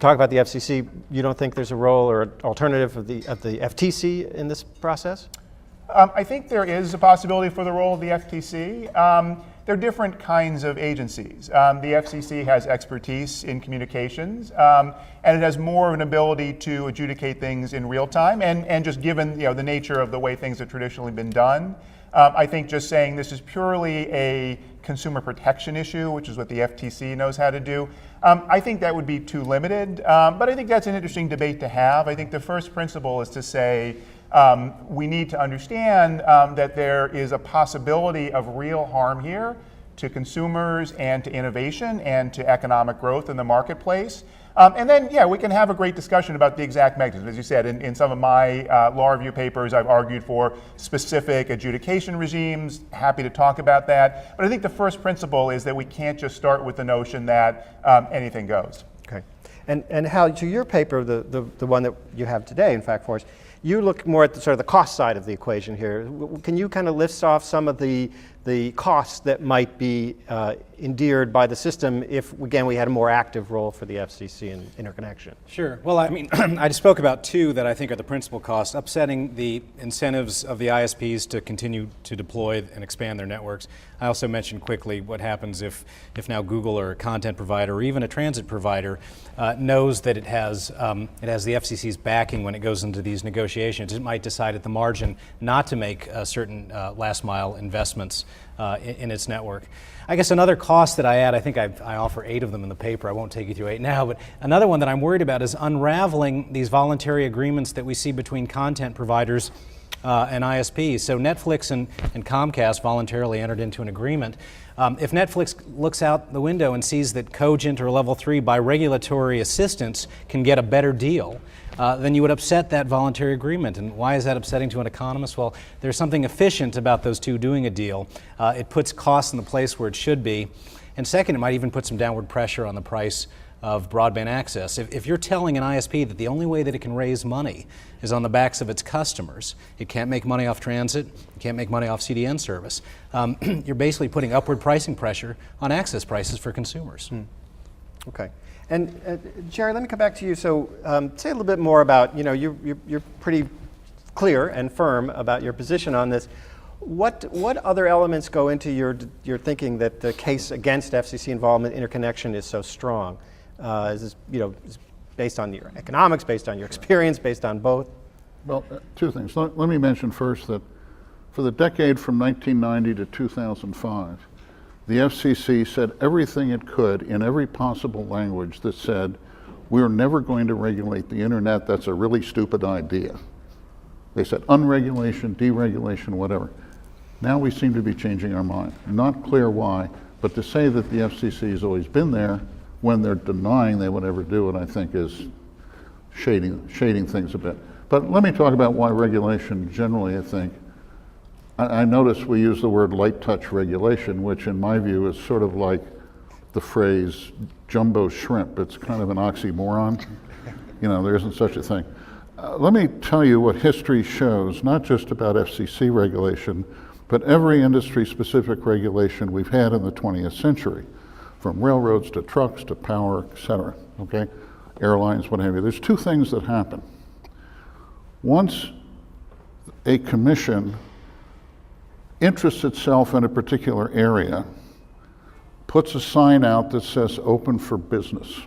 talk about the FCC, you don't think there's a role or an alternative of the FTC in this process? I think there is a possibility for the role of the FTC. There are different kinds of agencies. The FCC has expertise in communications, and it has more of an ability to adjudicate things in real time, and just given the nature of the way things have traditionally been done. I think just saying this is purely a consumer protection issue, which is what the FTC knows how to do, I think that would be too limited, but I think that's an interesting debate to have. I think the first principle is to say, we need to understand that there is a possibility of real harm here to consumers and to innovation and to economic growth in the marketplace. And then, yeah, we can have a great discussion about the exact mechanism. As you said, in some of my law review papers, I've argued for specific adjudication regimes. Happy to talk about that. But I think the first principle is that we can't just start with the notion that anything goes. Okay. And Hal, to your paper, the one that you have today, in fact, for us, you look more at the sort of the cost side of the equation here. Can you kind of list off some of the the costs that might be endeared by the system if, again, we had a more active role for the FCC in interconnection? Sure. Well, I mean, I just spoke about two that I think are the principal costs: upsetting the incentives of the ISPs to continue to deploy and expand their networks. I also mentioned quickly what happens if now Google or a content provider or even a transit provider knows that it has the FCC's backing when it goes into these negotiations. It might decide at the margin not to make certain last mile investments in its network. I guess another cost that I add, I think I offer 8 of them in the paper. I won't take you through 8 now, but another one that I'm worried about is unraveling these voluntary agreements that we see between content providers and ISPs. So Netflix and Comcast voluntarily entered into an agreement. If Netflix looks out the window and sees that Cogent or Level 3 by regulatory assistance can get a better deal, then you would upset that voluntary agreement. And why is that upsetting to an economist? Well, there's something efficient about those two doing a deal. It puts costs in the place where it should be. And second, it might even put some downward pressure on the price of broadband access. If you're telling an ISP that the only way that it can raise money is on the backs of its customers, it can't make money off transit, it can't make money off CDN service, you're basically putting upward pricing pressure on access prices for consumers. Okay. And Jerry, let me come back to you. So say a little bit more about, you're pretty clear and firm about your position on this. What other elements go into your thinking that the case against FCC involvement interconnection is so strong? Is this, is based on your economics, based on your experience, based on both? Well, two things. Let me mention first that for the decade from 1990 to 2005, the FCC said everything it could in every possible language that said, we're never going to regulate the internet, that's a really stupid idea. They said unregulation, deregulation, whatever. Now we seem to be changing our mind. Not clear why, but to say that the FCC has always been there when they're denying they would ever do it, I think is shading things a bit. But let me talk about why regulation generally, I think. I notice we use the word light touch regulation, which in my view is sort of like the phrase jumbo shrimp. It's kind of an oxymoron. There isn't such a thing. Let me tell you what history shows, not just about FCC regulation, but every industry-specific regulation we've had in the 20th century, from railroads to trucks to power, et cetera, okay? Airlines, what have you. There's two things that happen. Once a commission interests itself in a particular area, puts a sign out that says open for business,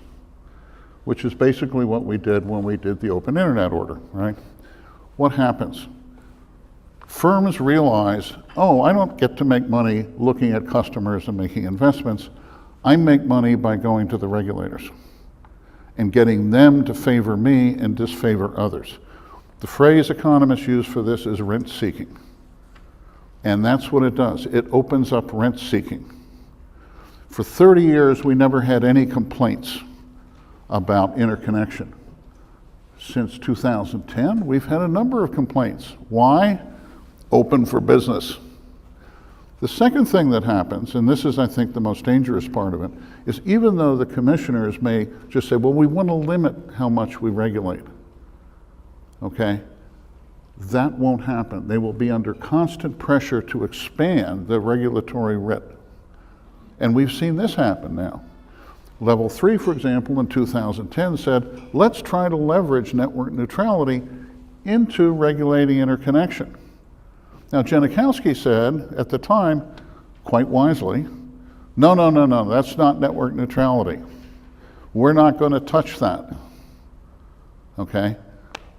which is basically what we did when we did the open internet order, right? What happens? Firms realize, oh, I don't get to make money looking at customers and making investments. I make money by going to the regulators and getting them to favor me and disfavor others. The phrase economists use for this is rent seeking. And that's what it does. It opens up rent seeking. For 30 years, we never had any complaints about interconnection. Since 2010, we've had a number of complaints. Why? Open for business. The second thing that happens, and this is, I think, the most dangerous part of it, is even though the commissioners may just say, well, we want to limit how much we regulate, okay? That won't happen. They will be under constant pressure to expand the regulatory writ. And we've seen this happen now. Level 3, for example, in 2010 said, let's try to leverage network neutrality into regulating interconnection. Now, Janikowski said at the time, quite wisely, no, that's not network neutrality. We're not going to touch that, okay?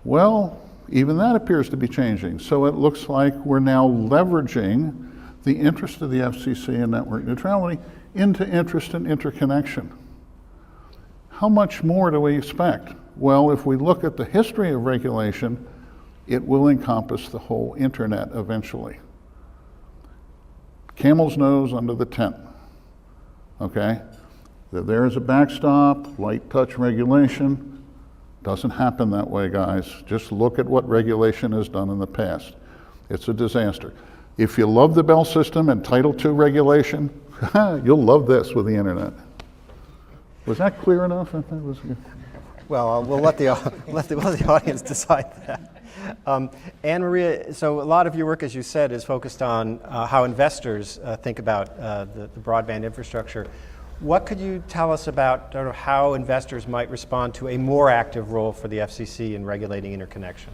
Well, even that appears to be changing. So it looks like we're now leveraging the interest of the FCC in network neutrality into interest in interconnection. How much more do we expect? Well, if we look at the history of regulation, it will encompass the whole internet eventually. Camel's nose under the tent, okay? There's a backstop, light touch regulation. Doesn't happen that way, guys. Just look at what regulation has done in the past. It's a disaster. If you love the Bell system and Title II regulation, you'll love this with the internet. Was that clear enough? I thought it was good. Well, we'll let the audience decide that. Anne Maria, so a lot of your work, as you said, is focused on how investors think about the broadband infrastructure. What could you tell us about how investors might respond to a more active role for the FCC in regulating interconnection?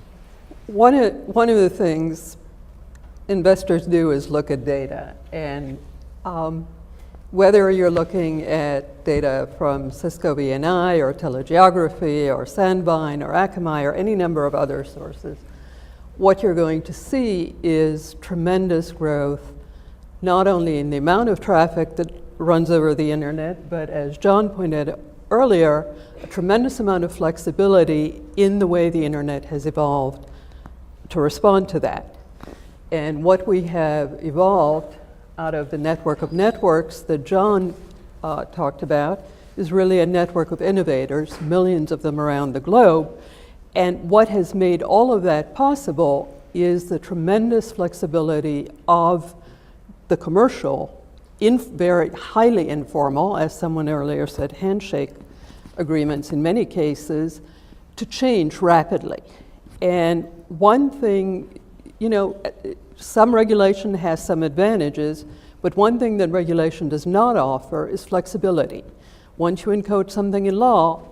One of the things investors do is look at data, and whether you're looking at data from Cisco VNI or telegeography or Sandvine or Akamai or any number of other sources, what you're going to see is tremendous growth, not only in the amount of traffic that runs over the internet, but as John pointed out earlier, a tremendous amount of flexibility in the way the internet has evolved to respond to that. And what we have evolved out of the network of networks that John talked about is really a network of innovators, millions of them around the globe. And what has made all of that possible is the tremendous flexibility of the commercial, very highly informal, as someone earlier said, handshake agreements in many cases, to change rapidly. And one thing, some regulation has some advantages, but one thing that regulation does not offer is flexibility. Once you encode something in law,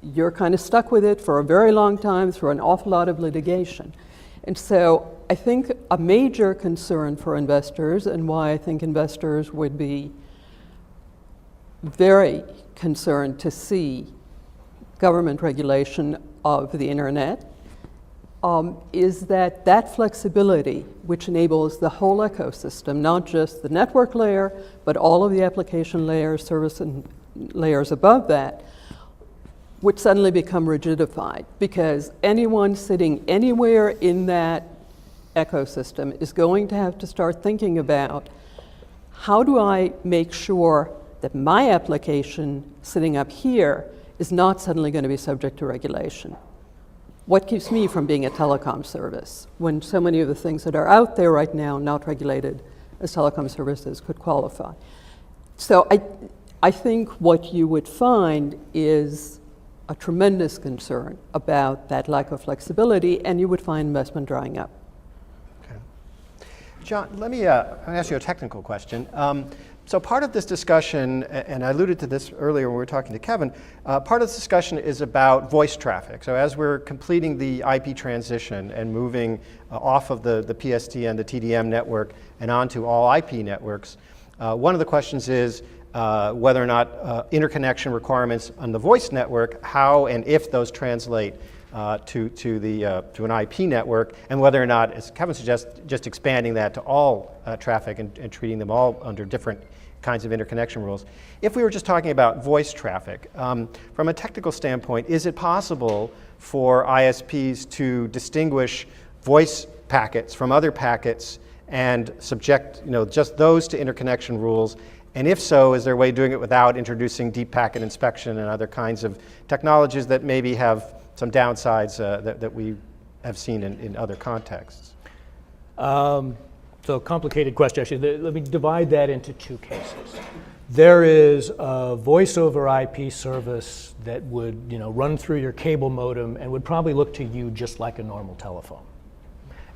you're kind of stuck with it for a very long time through an awful lot of litigation. And so I think a major concern for investors, and why I think investors would be very concerned to see government regulation of the internet, is that flexibility, which enables the whole ecosystem, not just the network layer, but all of the application layers, service and layers above that, would suddenly become rigidified, because anyone sitting anywhere in that ecosystem is going to have to start thinking about, how do I make sure that my application sitting up here is not suddenly going to be subject to regulation? What keeps me from being a telecom service when so many of the things that are out there right now not regulated as telecom services could qualify? So I think what you would find is a tremendous concern about that lack of flexibility, and you would find investment drying up. Okay. John, let me ask you a technical question. So part of this discussion, and I alluded to this earlier when we were talking to Kevin, part of this discussion is about voice traffic. So as we're completing the IP transition and moving off of the PSTN, the TDM network, and onto all IP networks, one of the questions is whether or not interconnection requirements on the voice network, how and if those translate to an IP network, and whether or not, as Kevin suggests, just expanding that to all traffic and treating them all under different kinds of interconnection rules. If we were just talking about voice traffic, from a technical standpoint, is it possible for ISPs to distinguish voice packets from other packets and subject just those to interconnection rules? And if so, is there a way of doing it without introducing deep packet inspection and other kinds of technologies that maybe have some downsides that we have seen in other contexts? So complicated question, actually. Let me divide that into two cases. There is a voice over IP service that would run through your cable modem and would probably look to you just like a normal telephone.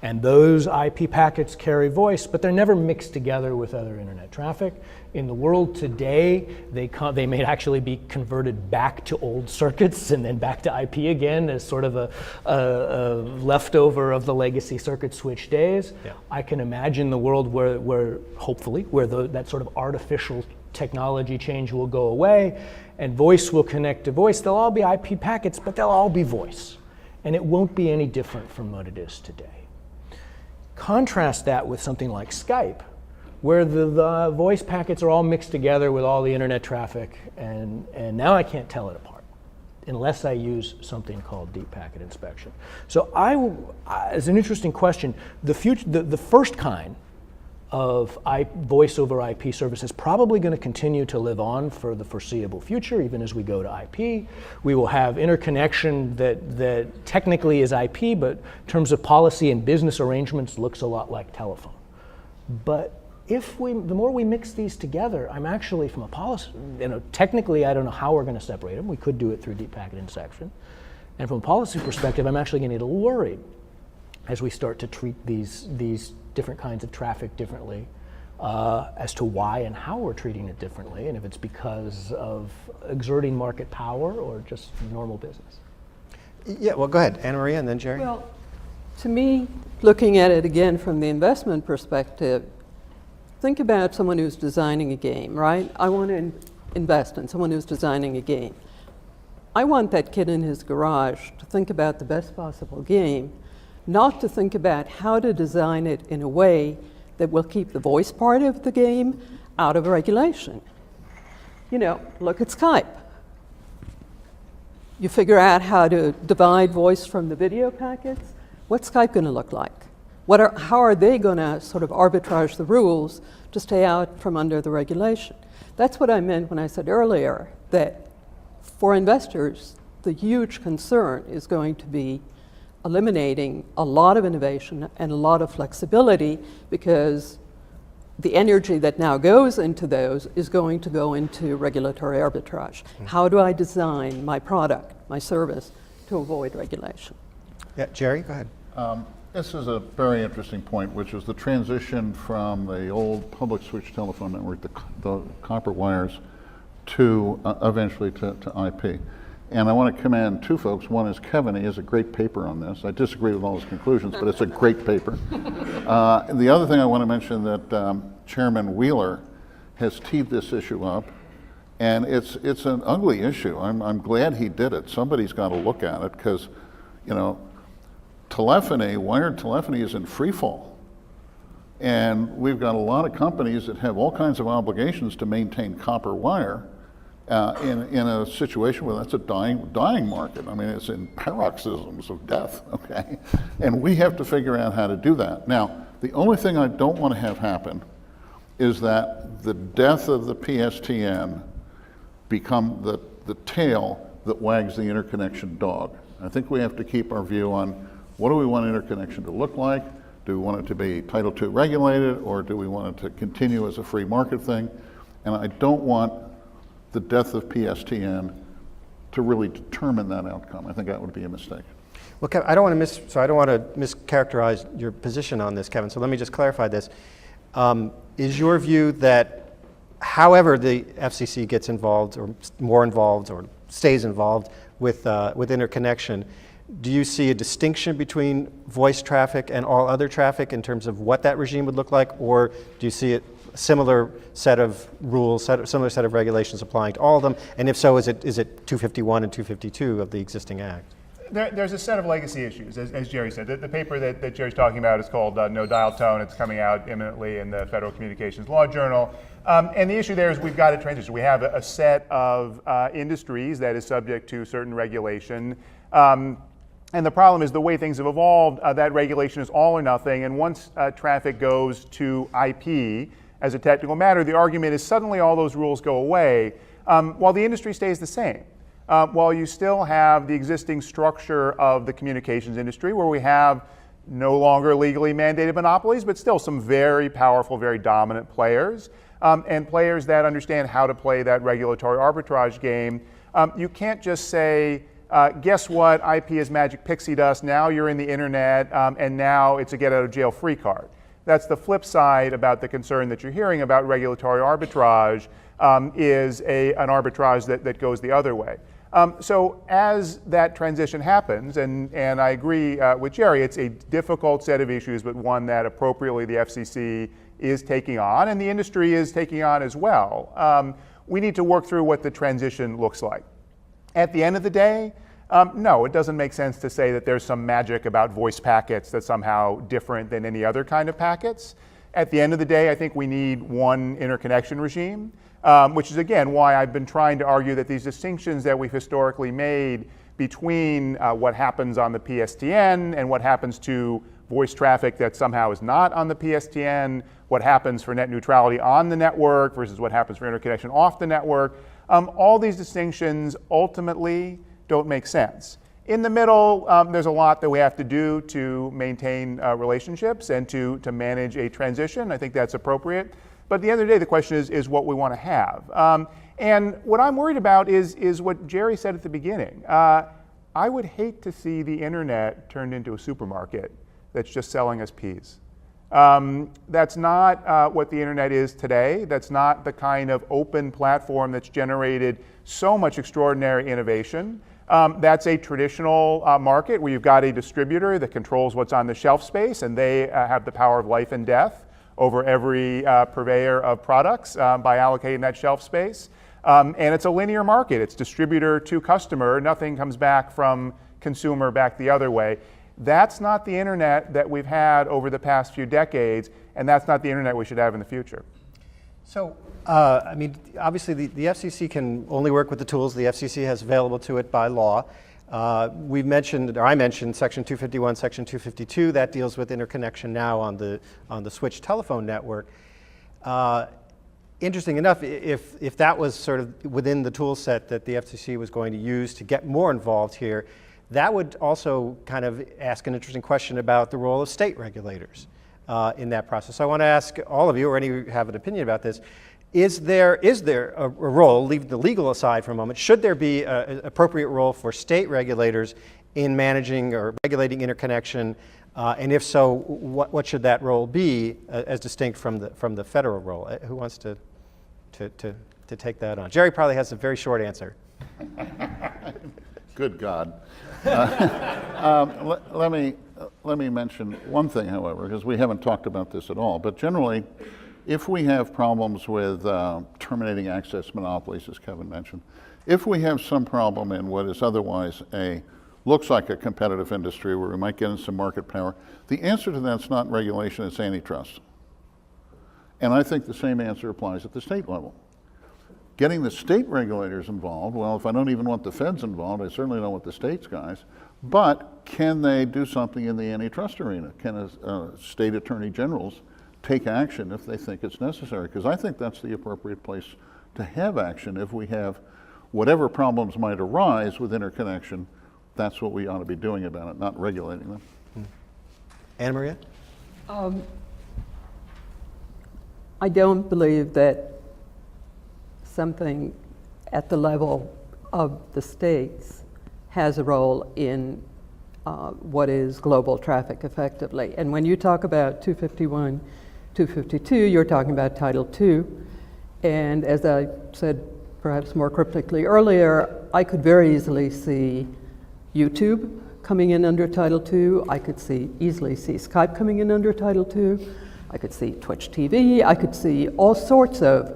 And those IP packets carry voice, but they're never mixed together with other internet traffic. In the world today, they may actually be converted back to old circuits and then back to IP again as sort of a leftover of the legacy circuit switch days. Yeah. I can imagine the world where hopefully, that sort of artificial technology change will go away and voice will connect to voice. They'll all be IP packets, but they'll all be voice. And it won't be any different from what it is today. Contrast that with something like Skype, where the voice packets are all mixed together with all the internet traffic, and now I can't tell it apart unless I use something called deep packet inspection. So as an interesting question, the first kind of voice over IP service is probably going to continue to live on for the foreseeable future, even as we go to IP. We will have interconnection that technically is IP, but in terms of policy and business arrangements looks a lot like telephone. But the more we mix these together, I'm actually, from a policy, technically I don't know how we're going to separate them. We could do it through deep packet inspection. And from a policy perspective, I'm actually getting a little worried as we start to treat these different kinds of traffic differently, as to why and how we're treating it differently, and if it's because of exerting market power or just normal business. Yeah, well, go ahead, Anna Maria, and then Jerry. Well, to me, looking at it again from the investment perspective, think about someone who's designing a game, right? I want to invest in someone who's designing a game. I want that kid in his garage to think about the best possible game, not to think about how to design it in a way that will keep the voice part of the game out of regulation. You know, look at Skype. You figure out how to divide voice from the video packets. What's Skype going to look like? How are they going to sort of arbitrage the rules to stay out from under the regulation? That's what I meant when I said earlier that for investors, the huge concern is going to be eliminating a lot of innovation and a lot of flexibility, because the energy that now goes into those is going to go into regulatory arbitrage. How do I design my product, my service, to avoid regulation? Yeah, Jerry, go ahead. This is a very interesting point, which is the transition from the old public switch telephone network, the copper wires, to eventually to IP. And I want to commend two folks. One is Kevin. He has a great paper on this. I disagree with all his conclusions, but it's a great paper. The other thing I want to mention that Chairman Wheeler has teed this issue up, and it's an ugly issue. I'm glad he did it. Somebody's got to look at it, because, you know, telephony, wired telephony, is in free fall. And we've got a lot of companies that have all kinds of obligations to maintain copper wire in a situation where that's a dying market. I mean, it's in paroxysms of death, okay? And we have to figure out how to do that. Now, the only thing I don't want to have happen is that the death of the PSTN become the tail that wags the interconnection dog. I think we have to keep our view on what do we want interconnection to look like? Do we want it to be Title II regulated, or do we want it to continue as a free market thing? And I don't want the death of PSTN to really determine that outcome. I think that would be a mistake. Well, Kevin, I don't want to mischaracterize your position on this, Kevin. So let me just clarify this. Is your view that, however the FCC gets involved, or more involved, or stays involved with interconnection, do you see a distinction between voice traffic and all other traffic in terms of what that regime would look like, or do you see a similar set of rules, similar set of regulations applying to all of them? And if so, is it 251 and 252 of the existing Act? There's a set of legacy issues, as Jerry said. The paper that Jerry's talking about is called No Dial Tone. It's coming out imminently in the Federal Communications Law Journal. And the issue there is we've got to transition. We have a set of industries that is subject to certain regulation. And the problem is the way things have evolved, that regulation is all or nothing. And once traffic goes to IP as a technical matter, the argument is suddenly all those rules go away, while the industry stays the same. While you still have the existing structure of the communications industry, where we have no longer legally mandated monopolies, but still some very powerful, very dominant players, and players that understand how to play that regulatory arbitrage game. You can't just say, guess what, IP is magic pixie dust, now you're in the internet, and now it's a get out of jail free card. That's the flip side about the concern that you're hearing about regulatory arbitrage, is an arbitrage that goes the other way. So as that transition happens, and I agree with Jerry, it's a difficult set of issues, but one that appropriately the FCC is taking on, and the industry is taking on as well. We need to work through what the transition looks like. At the end of the day, no, it doesn't make sense to say that there's some magic about voice packets that's somehow different than any other kind of packets. At the end of the day, I think we need one interconnection regime, which is, again, why I've been trying to argue that these distinctions that we've historically made between what happens on the PSTN and what happens to voice traffic that somehow is not on the PSTN, what happens for net neutrality on the network versus what happens for interconnection off the network, all these distinctions ultimately don't make sense. In the middle, there's a lot that we have to do to maintain relationships and to manage a transition. I think that's appropriate. But at the end of the day, the question is what we want to have. And what I'm worried about is what Jerry said at the beginning. I would hate to see the internet turned into a supermarket that's just selling us peas. That's not what the internet is today. That's not the kind of open platform that's generated so much extraordinary innovation. That's a traditional market where you've got a distributor that controls what's on the shelf space, and they have the power of life and death over every purveyor of products by allocating that shelf space. And it's a linear market. It's distributor to customer. Nothing comes back from consumer back the other way. That's not the internet that we've had over the past few decades, and that's not the internet we should have in the future. So, I mean, obviously the FCC can only work with the tools the FCC has available to it by law. We mentioned, or I mentioned, Section 251, Section 252. That deals with interconnection now on the switched telephone network. Interesting enough, if that was sort of within the tool set that the FCC was going to use to get more involved here, that would also kind of ask an interesting question about the role of state regulators in that process. So I want to ask all of you, or any of you who have an opinion about this, is there a role, leave the legal aside for a moment, should there be an appropriate role for state regulators in managing or regulating interconnection? And if so, what should that role be as distinct from the federal role? Who wants to take that on? Jerry probably has a very short answer. Good God. Let me mention one thing, however, because we haven't talked about this at all. But generally, if we have problems with terminating access monopolies, as Kevin mentioned, if we have some problem in what is otherwise looks like a competitive industry where we might get in some market power, the answer to that's not regulation, it's antitrust. And I think the same answer applies at the state level. Getting the state regulators involved, well, if I don't even want the feds involved, I certainly don't want the states guys, but can they do something in the antitrust arena? Can state attorney generals take action if they think it's necessary? Because I think that's the appropriate place to have action if we have whatever problems might arise with interconnection. That's what we ought to be doing about it, not regulating them. Anna Maria? I don't believe that something at the level of the states has a role in what is global traffic effectively. And when you talk about 251, 252, you're talking about Title II. And as I said perhaps more cryptically earlier, I could very easily see YouTube coming in under Title II. I could easily see Skype coming in under Title II. I could see Twitch TV. I could see all sorts of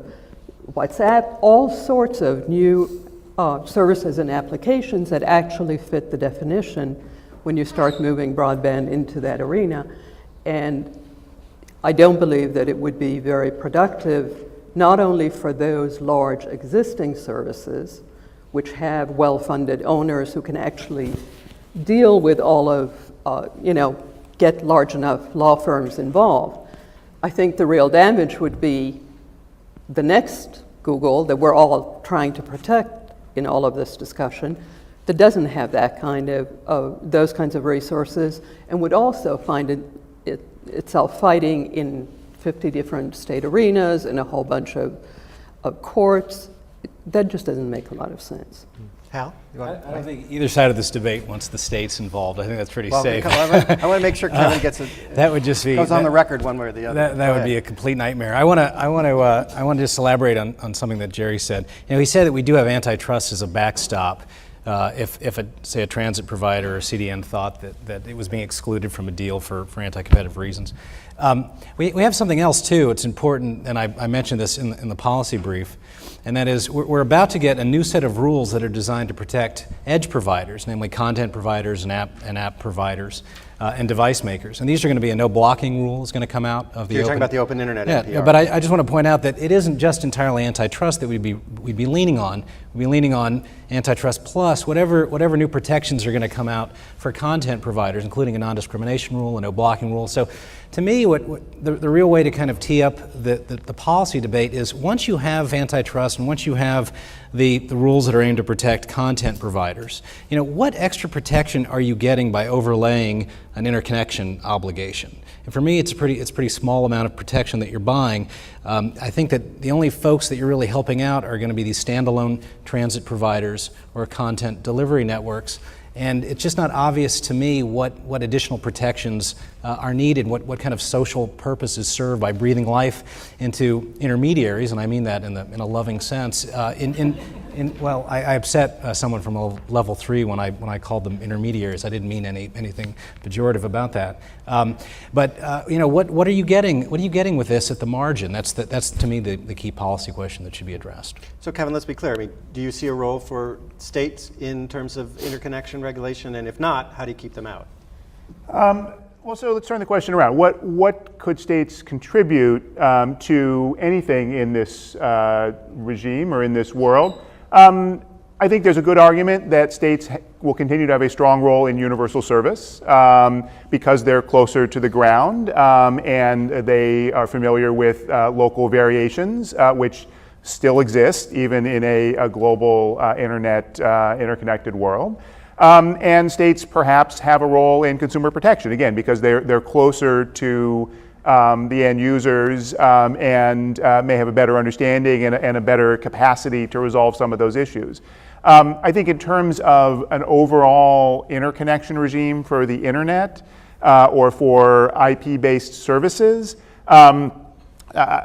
WhatsApp, all sorts of new services and applications that actually fit the definition when you start moving broadband into that arena. And I don't believe that it would be very productive, not only for those large existing services, which have well-funded owners who can actually deal with all of, get large enough law firms involved. I think the real damage would be the next Google that we're all trying to protect in all of this discussion that doesn't have that kind of those kinds of resources and would also find itself fighting in 50 different state arenas and a whole bunch of courts. That just doesn't make a lot of sense. Hal? I don't think either side of this debate wants the states involved. I think that's pretty safe. I want to make sure Kevin gets it. That would just be goes on the record one way or the other. That would be a complete nightmare. I want to just elaborate on something that Jerry said. He said that we do have antitrust as a backstop. If say a transit provider or CDN thought that it was being excluded from a deal for anti-competitive reasons. We have something else too. It's important, and I mentioned this in the policy brief, and that is we're about to get a new set of rules that are designed to protect edge providers, namely content providers and app providers and device makers. And these are going to be a no blocking rule is going to come out of the You're talking about the open internet. Yeah, but I just want to point out that it isn't just entirely antitrust that we'd be leaning on. We'd be leaning on antitrust plus whatever new protections are going to come out for content providers, including a non-discrimination rule, a no blocking rule. So to me, the real way to kind of tee up the policy debate is once you have antitrust and once you have the rules that are aimed to protect content providers, what extra protection are you getting by overlaying an interconnection obligation? And for me, it's a pretty small amount of protection that you're buying. I think that the only folks that you're really helping out are going to be these standalone transit providers or content delivery networks. And it's just not obvious to me what additional protections are needed, what kind of social purpose is served by breathing life into intermediaries, and I mean that in a loving sense. Well, I upset someone from level 3 when I called them intermediaries. I didn't mean anything pejorative about that. But what are you getting? What are you getting with this at the margin? That's to me the key policy question that should be addressed. So Kevin, let's be clear. I mean, do you see a role for states in terms of interconnection regulation? And if not, how do you keep them out? Well, so let's turn the question around. What could states contribute to anything in this regime or in this world? I think there's a good argument that states will continue to have a strong role in universal service because they're closer to the ground and they are familiar with local variations, which still exist even in a global internet interconnected world. And states perhaps have a role in consumer protection, again, because they're closer to the end users and may have a better understanding and a better capacity to resolve some of those issues. I think in terms of an overall interconnection regime for the internet or for IP-based services,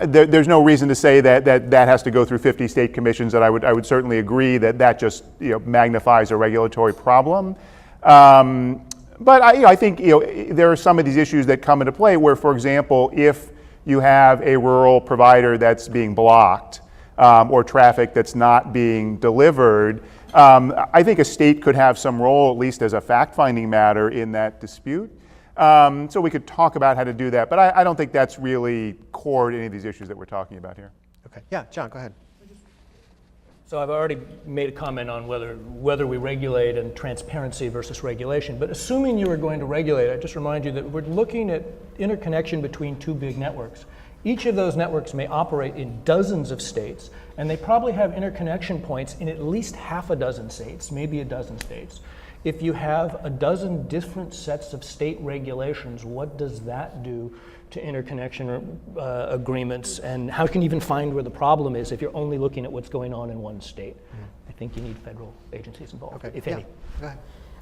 there's no reason to say that has to go through 50 state commissions. That I would certainly agree that just magnifies a regulatory problem. But I think there are some of these issues that come into play where, for example, if you have a rural provider that's being blocked or traffic that's not being delivered, I think a state could have some role, at least as a fact-finding matter, in that dispute. So we could talk about how to do that, but I don't think that's really core to any of these issues that we're talking about here. Okay. Yeah, John, go ahead. So I've already made a comment on whether we regulate and transparency versus regulation, but assuming you were going to regulate, I just remind you that we're looking at interconnection between two big networks. Each of those networks may operate in dozens of states, and they probably have interconnection points in at least half a dozen states, maybe a dozen states. If you have a dozen different sets of state regulations, what does that do to interconnection agreements, and how can you even find where the problem is if you're only looking at what's going on in one state? I think you need federal agencies involved, if any. Go ahead.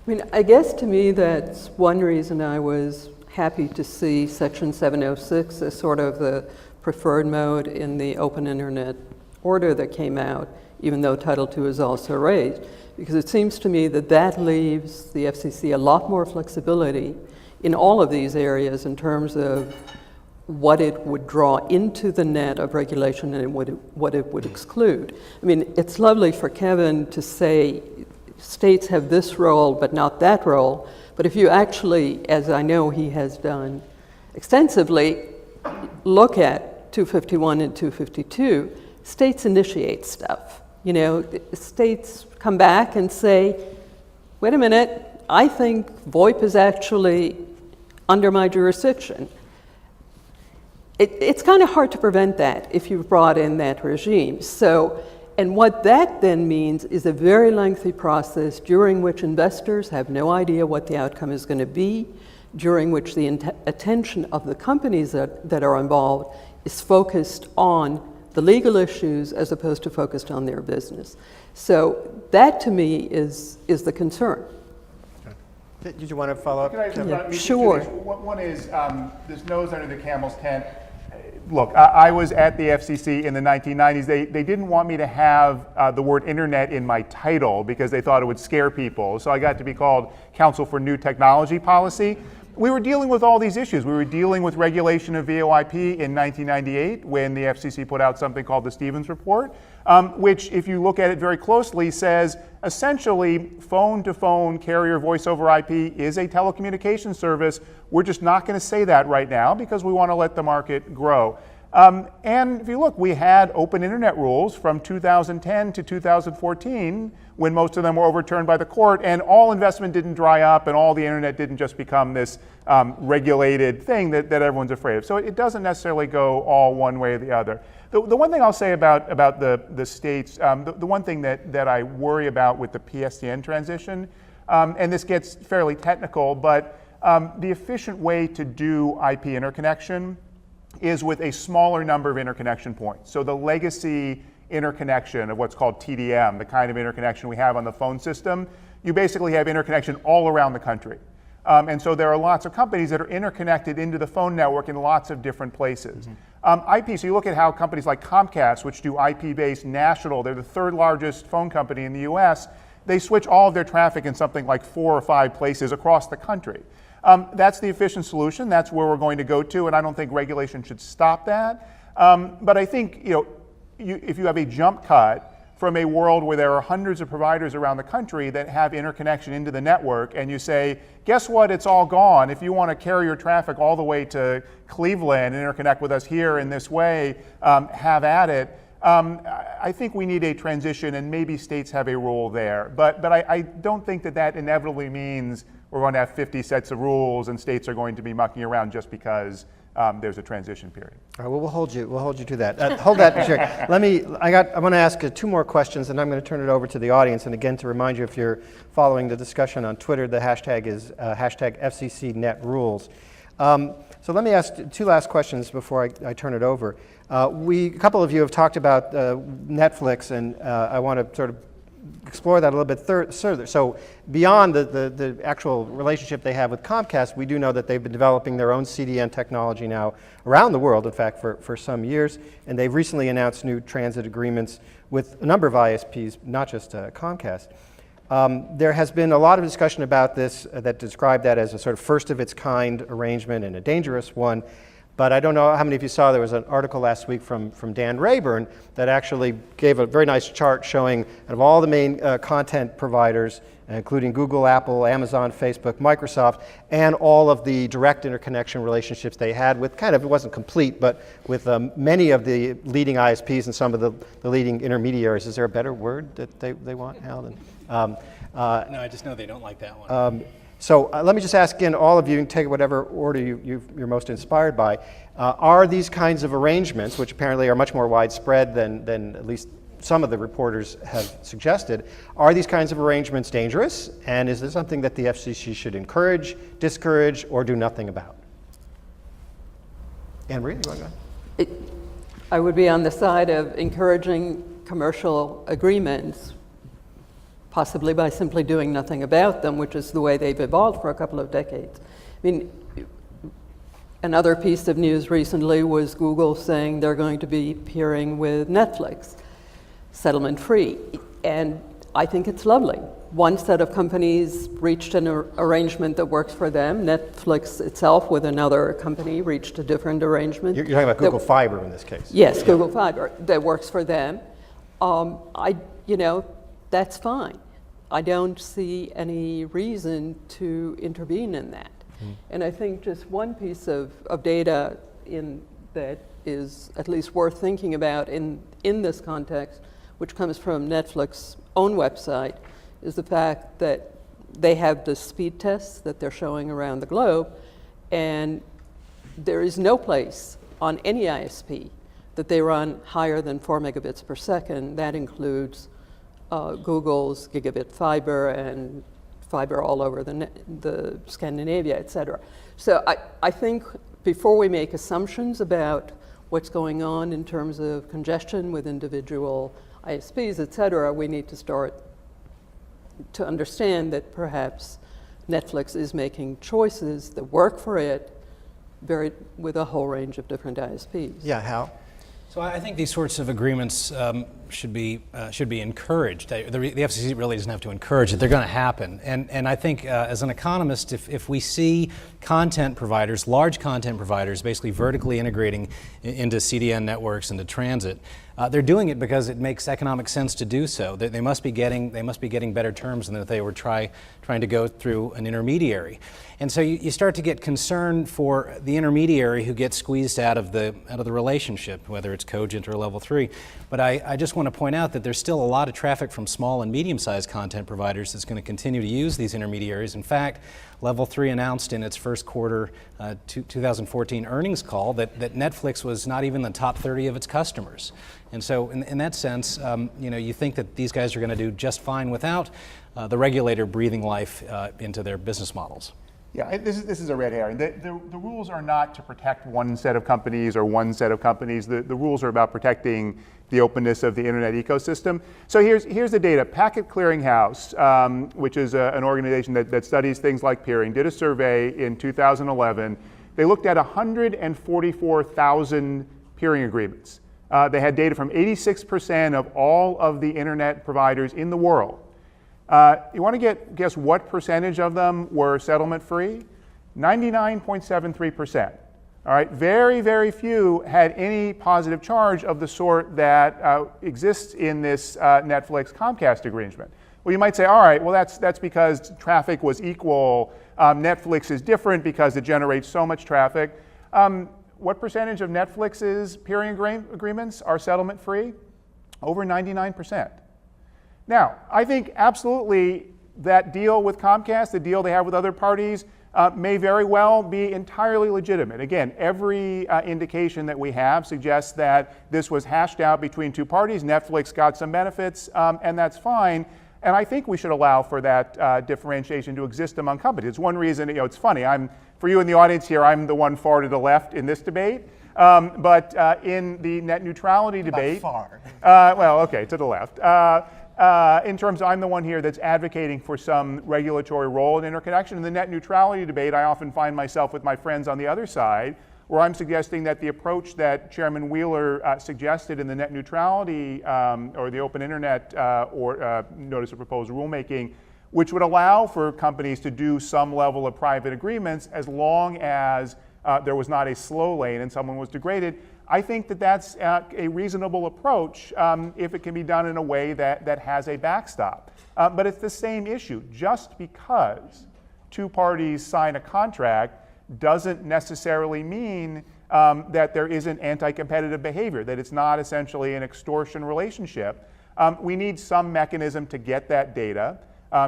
I mean, I guess to me that's one reason I was happy to see Section 706 as sort of the preferred mode in the open internet order that came out, even though Title II is also raised, because it seems to me that leaves the FCC a lot more flexibility in all of these areas in terms of what it would draw into the net of regulation and what it would exclude. I mean, it's lovely for Kevin to say states have this role but not that role, but if you actually, as I know he has done extensively, look at 251 and 252, states initiate stuff. States come back and say, wait a minute, I think VoIP is actually under my jurisdiction. It's kind of hard to prevent that if you've brought in that regime. So, and what that then means is a very lengthy process during which investors have no idea what the outcome is going to be, during which the attention of the companies that are involved is focused on the legal issues as opposed to focused on their business. So that to me is the concern. Did you want to follow up? Can I Kevin? Sure. One is this nose under the camel's tent. Look, I was at the FCC in the 1990s. They didn't want me to have the word internet in my title because they thought it would scare people. So I got to be called Counsel for New Technology Policy. We were dealing with all these issues. We were dealing with regulation of VoIP in 1998 when the FCC put out something called the Stevens Report, which, if you look at it very closely, says essentially phone-to-phone carrier voice over IP is a telecommunications service. We're just not going to say that right now because we want to let the market grow. And if you look, we had open internet rules from 2010 to 2014 when most of them were overturned by the court, and all investment didn't dry up and all the internet didn't just become this regulated thing that everyone's afraid of. So it doesn't necessarily go all one way or the other. The one thing I'll say about the states, the one thing that I worry about with the PSTN transition, and this gets fairly technical, but the efficient way to do IP interconnection is with a smaller number of interconnection points. So the legacy interconnection of what's called TDM, the kind of interconnection we have on the phone system, you basically have interconnection all around the country. And so there are lots of companies that are interconnected into the phone network in lots of different places. IP, so you look at how companies like Comcast, which do IP-based national, they're the third largest phone company in the US, they switch all of their traffic in something like 4 or 5 places across the country. That's the efficient solution. That's where we're going to go to, and I don't think regulation should stop that. But I think if you have a jump cut from a world where there are hundreds of providers around the country that have interconnection into the network, and you say, guess what, it's all gone. If you want to carry your traffic all the way to Cleveland and interconnect with us here in this way, have at it. I think we need a transition, and maybe states have a role there. But I don't think that inevitably means we're going to have 50 sets of rules and states are going to be mucking around just because there's a transition period. All right, well, we'll hold you to that. Hold that, Chair. I want to ask 2 more questions, and I'm going to turn it over to the audience. And again, to remind you, if you're following the discussion on Twitter, the hashtag is hashtag FCCNetRules. So let me ask 2 last questions before I turn it over. A couple of you have talked about Netflix, and I want to sort of explore that a little bit further. So beyond the actual relationship they have with Comcast, we do know that they've been developing their own CDN technology now around the world, in fact, for some years, and they've recently announced new transit agreements with a number of ISPs, not just Comcast. There has been a lot of discussion about this that described that as a sort of first of its kind arrangement and a dangerous one. But I don't know how many of you saw, there was an article last week from Dan Rayburn that actually gave a very nice chart showing of all the main content providers, including Google, Apple, Amazon, Facebook, Microsoft, and all of the direct interconnection relationships they had with it wasn't complete, but with many of the leading ISPs and some of the leading intermediaries. Is there a better word that they want, Hal? No, I just know they don't like that one. So let me just ask again, all of you, and take whatever order you're most inspired by. Are these kinds of arrangements, which apparently are much more widespread than at least some of the reporters have suggested, are these kinds of arrangements dangerous? And is this something that the FCC should encourage, discourage, or do nothing about? Anne-Marie, you want to go? I would be on the side of encouraging commercial agreements, possibly by simply doing nothing about them, which is the way they've evolved for a couple of decades. I mean, another piece of news recently was Google saying they're going to be peering with Netflix, settlement free. And I think it's lovely. One set of companies reached an arrangement that works for them. Netflix itself with another company reached a different arrangement. You're talking about Google Fiber in this case. Yes, Google Fiber, that works for them. That's fine. I don't see any reason to intervene in that. And I think just one piece of data that is at least worth thinking about in this context, which comes from Netflix's own website, is the fact that they have the speed tests that they're showing around the globe, and there is no place on any ISP that they run higher than 4 megabits per second. That includes Google's gigabit fiber and fiber all over the Scandinavia, et cetera. So I think before we make assumptions about what's going on in terms of congestion with individual ISPs, et cetera, we need to start to understand that perhaps Netflix is making choices that work for it with a whole range of different ISPs. Yeah, Hal? So I think these sorts of agreements should be encouraged. The FCC really doesn't have to encourage it; they're going to happen. And I think, as an economist, if we see content providers, large content providers, basically vertically integrating into CDN networks, into transit, they're doing it because it makes economic sense to do so. They must be getting better terms than if they were trying to go through an intermediary. And so you start to get concerned for the intermediary who gets squeezed out of the relationship, whether it's Cogent or Level 3. But I just want to point out that there's still a lot of traffic from small and medium-sized content providers that's going to continue to use these intermediaries. In fact, Level 3 announced in its first quarter 2014 earnings call that Netflix was not even the top 30 of its customers. And so in that sense, you think that these guys are going to do just fine without the regulator breathing life into their business models. Yeah, this is a red herring. The rules are not to protect one set of companies or one set of companies. The rules are about protecting the openness of the internet ecosystem. So here's the data. Packet Clearinghouse, which is an organization that studies things like peering, did a survey in 2011. They looked at 144,000 peering agreements. They had data from 86% of all of the internet providers in the world. You want to guess what percentage of them were settlement free? 99.73%. All right, very, very few had any positive charge of the sort that exists in this Netflix Comcast arrangement. Well, you might say, all right, well, that's because traffic was equal. Netflix is different because it generates so much traffic. What percentage of Netflix's peering agreements are settlement free? Over 99%. Now, I think absolutely that deal with Comcast, the deal they have with other parties, may very well be entirely legitimate. Again, every indication that we have suggests that this was hashed out between two parties. Netflix got some benefits, and that's fine. And I think we should allow for that differentiation to exist among companies. It's one reason, it's funny, for you in the audience here, I'm the one far to the left in this debate. But in the net neutrality debate, far. Well, okay, to the left. In terms of, I'm the one here that's advocating for some regulatory role in interconnection. In the net neutrality debate, I often find myself with my friends on the other side, where I'm suggesting that the approach that Chairman Wheeler suggested in the net neutrality or the open internet notice of proposed rulemaking, which would allow for companies to do some level of private agreements as long as there was not a slow lane and someone was degraded. I think that that's a reasonable approach if it can be done in a way that has a backstop. But it's the same issue. Just because two parties sign a contract doesn't necessarily mean that there isn't anti-competitive behavior, that it's not essentially an extortion relationship. We need some mechanism to get that data,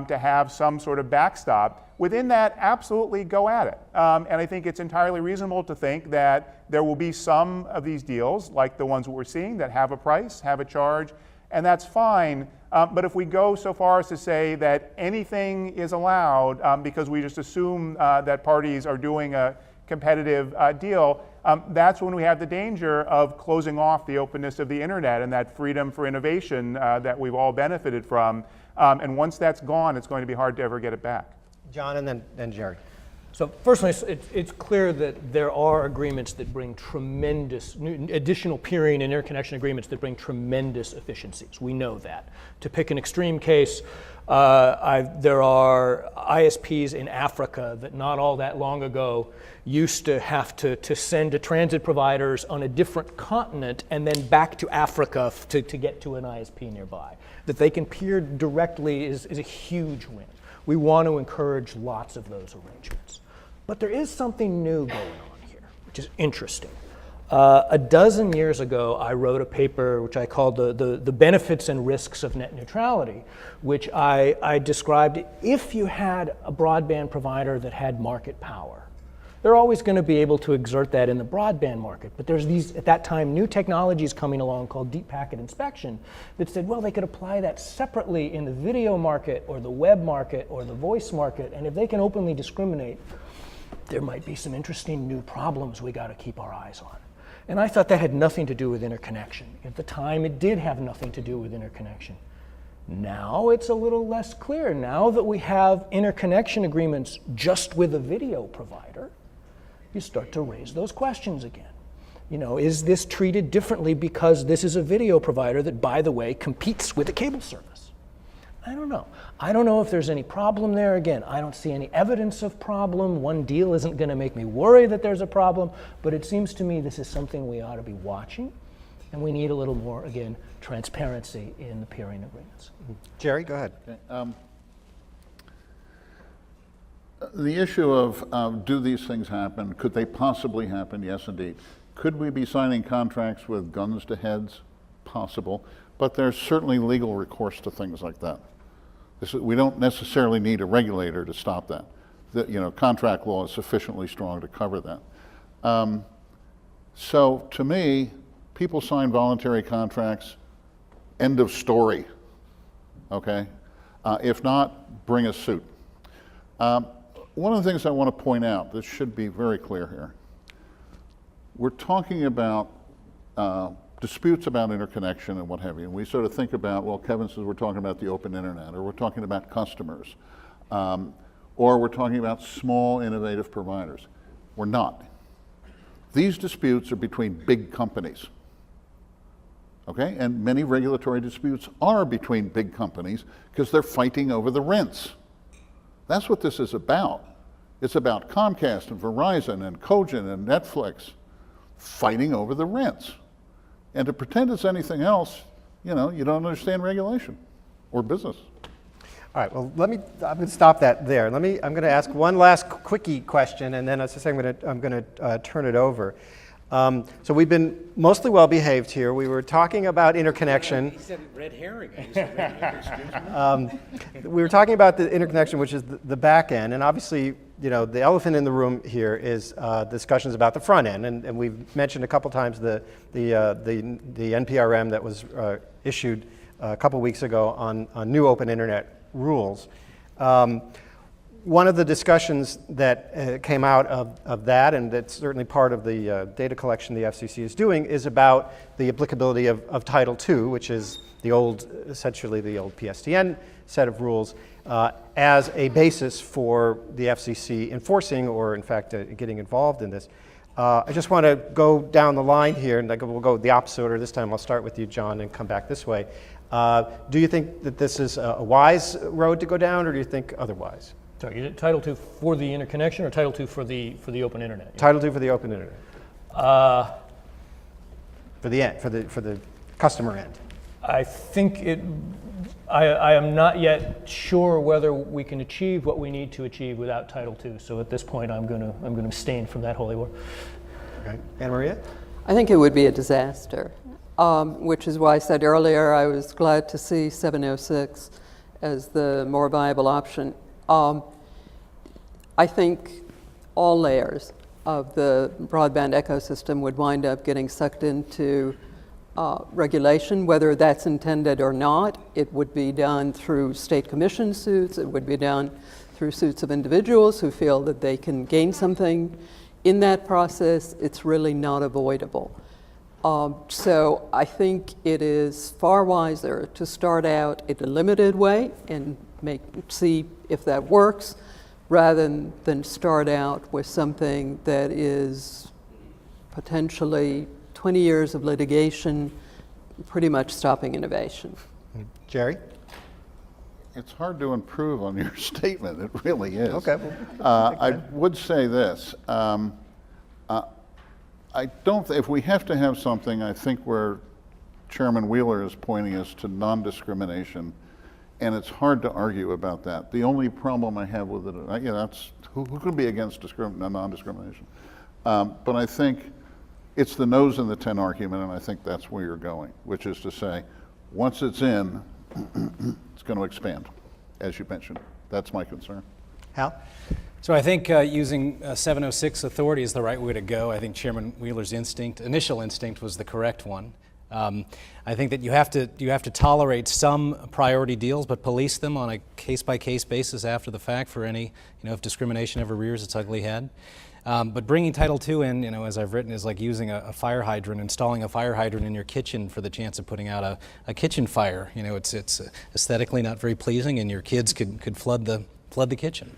to have some sort of backstop. Within that, absolutely go at it. And I think it's entirely reasonable to think that there will be some of these deals, like the ones we're seeing, that have a price, have a charge, and that's fine. But if we go so far as to say that anything is allowed because we just assume that parties are doing a competitive deal, that's when we have the danger of closing off the openness of the internet and that freedom for innovation that we've all benefited from. And once that's gone, it's going to be hard to ever get it back. John, and then Jerry. So firstly, it's clear that there are agreements that bring tremendous, additional peering and interconnection agreements that bring tremendous efficiencies. We know that. To pick an extreme case, there are ISPs in Africa that not all that long ago used to have to send to transit providers on a different continent and then back to Africa to get to an ISP nearby. That they can peer directly is a huge win. We want to encourage lots of those arrangements. But there is something new going on here, which is interesting. A dozen years ago, I wrote a paper which I called the benefits and risks of net neutrality, which I described if you had a broadband provider that had market power. They're always going to be able to exert that in the broadband market, but there's these, at that time, new technologies coming along called deep packet inspection that said, well, they could apply that separately in the video market or the web market or the voice market, and if they can openly discriminate, there might be some interesting new problems we got to keep our eyes on. And I thought that had nothing to do with interconnection. At the time, it did have nothing to do with interconnection. Now it's a little less clear. Now that we have interconnection agreements just with a video provider, you start to raise those questions again. Is this treated differently because this is a video provider that, by the way, competes with a cable service? I don't know. I don't know if there's any problem there. Again, I don't see any evidence of problem. One deal isn't going to make me worry that there's a problem, but it seems to me this is something we ought to be watching, and we need a little more, again, transparency in the peering agreements. Jerry, go ahead. Okay. The issue of do these things happen? Could they possibly happen? Yes, indeed. Could we be signing contracts with guns to heads? Possible. But there's certainly legal recourse to things like that. We don't necessarily need a regulator to stop that. Contract law is sufficiently strong to cover that. So to me, people sign voluntary contracts, end of story, okay? If not, bring a suit. one of the things I want to point out, this should be very clear here. We're talking about disputes about interconnection and what have you. And we sort of think about, well, Kevin says we're talking about the open internet, or we're talking about customers, or we're talking about small innovative providers. We're not. These disputes are between big companies. Okay, and many regulatory disputes are between big companies because they're fighting over the rents. That's what this is about. It's about Comcast and Verizon and Cogent and Netflix fighting over the rents. And to pretend it's anything else, you know, you don't understand regulation or business. All right, well, I'm going to stop that there. I'm going to ask one last quickie question, and then as I say, I'm going to turn it over. So we've been mostly well behaved here. We were talking about interconnection. He said red herring. We were talking about the interconnection, which is the back end, and obviously, you know, the elephant in the room here is discussions about the front end, and we've mentioned a couple times the NPRM that was issued a couple weeks ago on new open internet rules. One of the discussions that came out of that, and that's certainly part of the data collection the FCC is doing, is about the applicability of Title II, which is essentially the old PSTN set of rules, as a basis for the FCC enforcing or, in fact, getting involved in this. I just want to go down the line here, and we'll go the opposite order this time. I'll start with you, John, and come back this way. Do you think that this is a wise road to go down, or do you think otherwise? Sorry, is it Title II for the interconnection or Title II for the open internet? Title II for the open internet. For the customer end. I think I am not yet sure whether we can achieve what we need to achieve without Title II. So at this point, I'm going to abstain from that holy war. Okay, Anna Maria. I think it would be a disaster, which is why I said earlier I was glad to see 706 as the more viable option. I think all layers of the broadband ecosystem would wind up getting sucked into regulation, whether that's intended or not. It would be done through state commission suits. It would be done through suits of individuals who feel that they can gain something in that process. It's really not avoidable. So I think it is far wiser to start out in a limited way and see if that works, rather than start out with something that is potentially 20 years of litigation, pretty much stopping innovation. Jerry? It's hard to improve on your statement. It really is. Okay. I would say this. I don't. If we have to have something, I think where Chairman Wheeler is pointing us to non-discrimination, and it's hard to argue about that. The only problem I have with it, that's who could be against non-discrimination. But I think it's the nose in the 10 argument, and I think that's where you're going, which is to say, once it's in, it's going to expand, as you mentioned. That's my concern. Hal? So I think using 706 authority is the right way to go. I think Chairman Wheeler's initial instinct was the correct one. I think that you have to tolerate some priority deals, but police them on a case-by-case basis after the fact for any, if discrimination ever rears its ugly head. But bringing Title II in, as I've written, is like using a fire hydrant, installing a fire hydrant in your kitchen for the chance of putting out a kitchen fire. It's aesthetically not very pleasing, and your kids could flood the kitchen.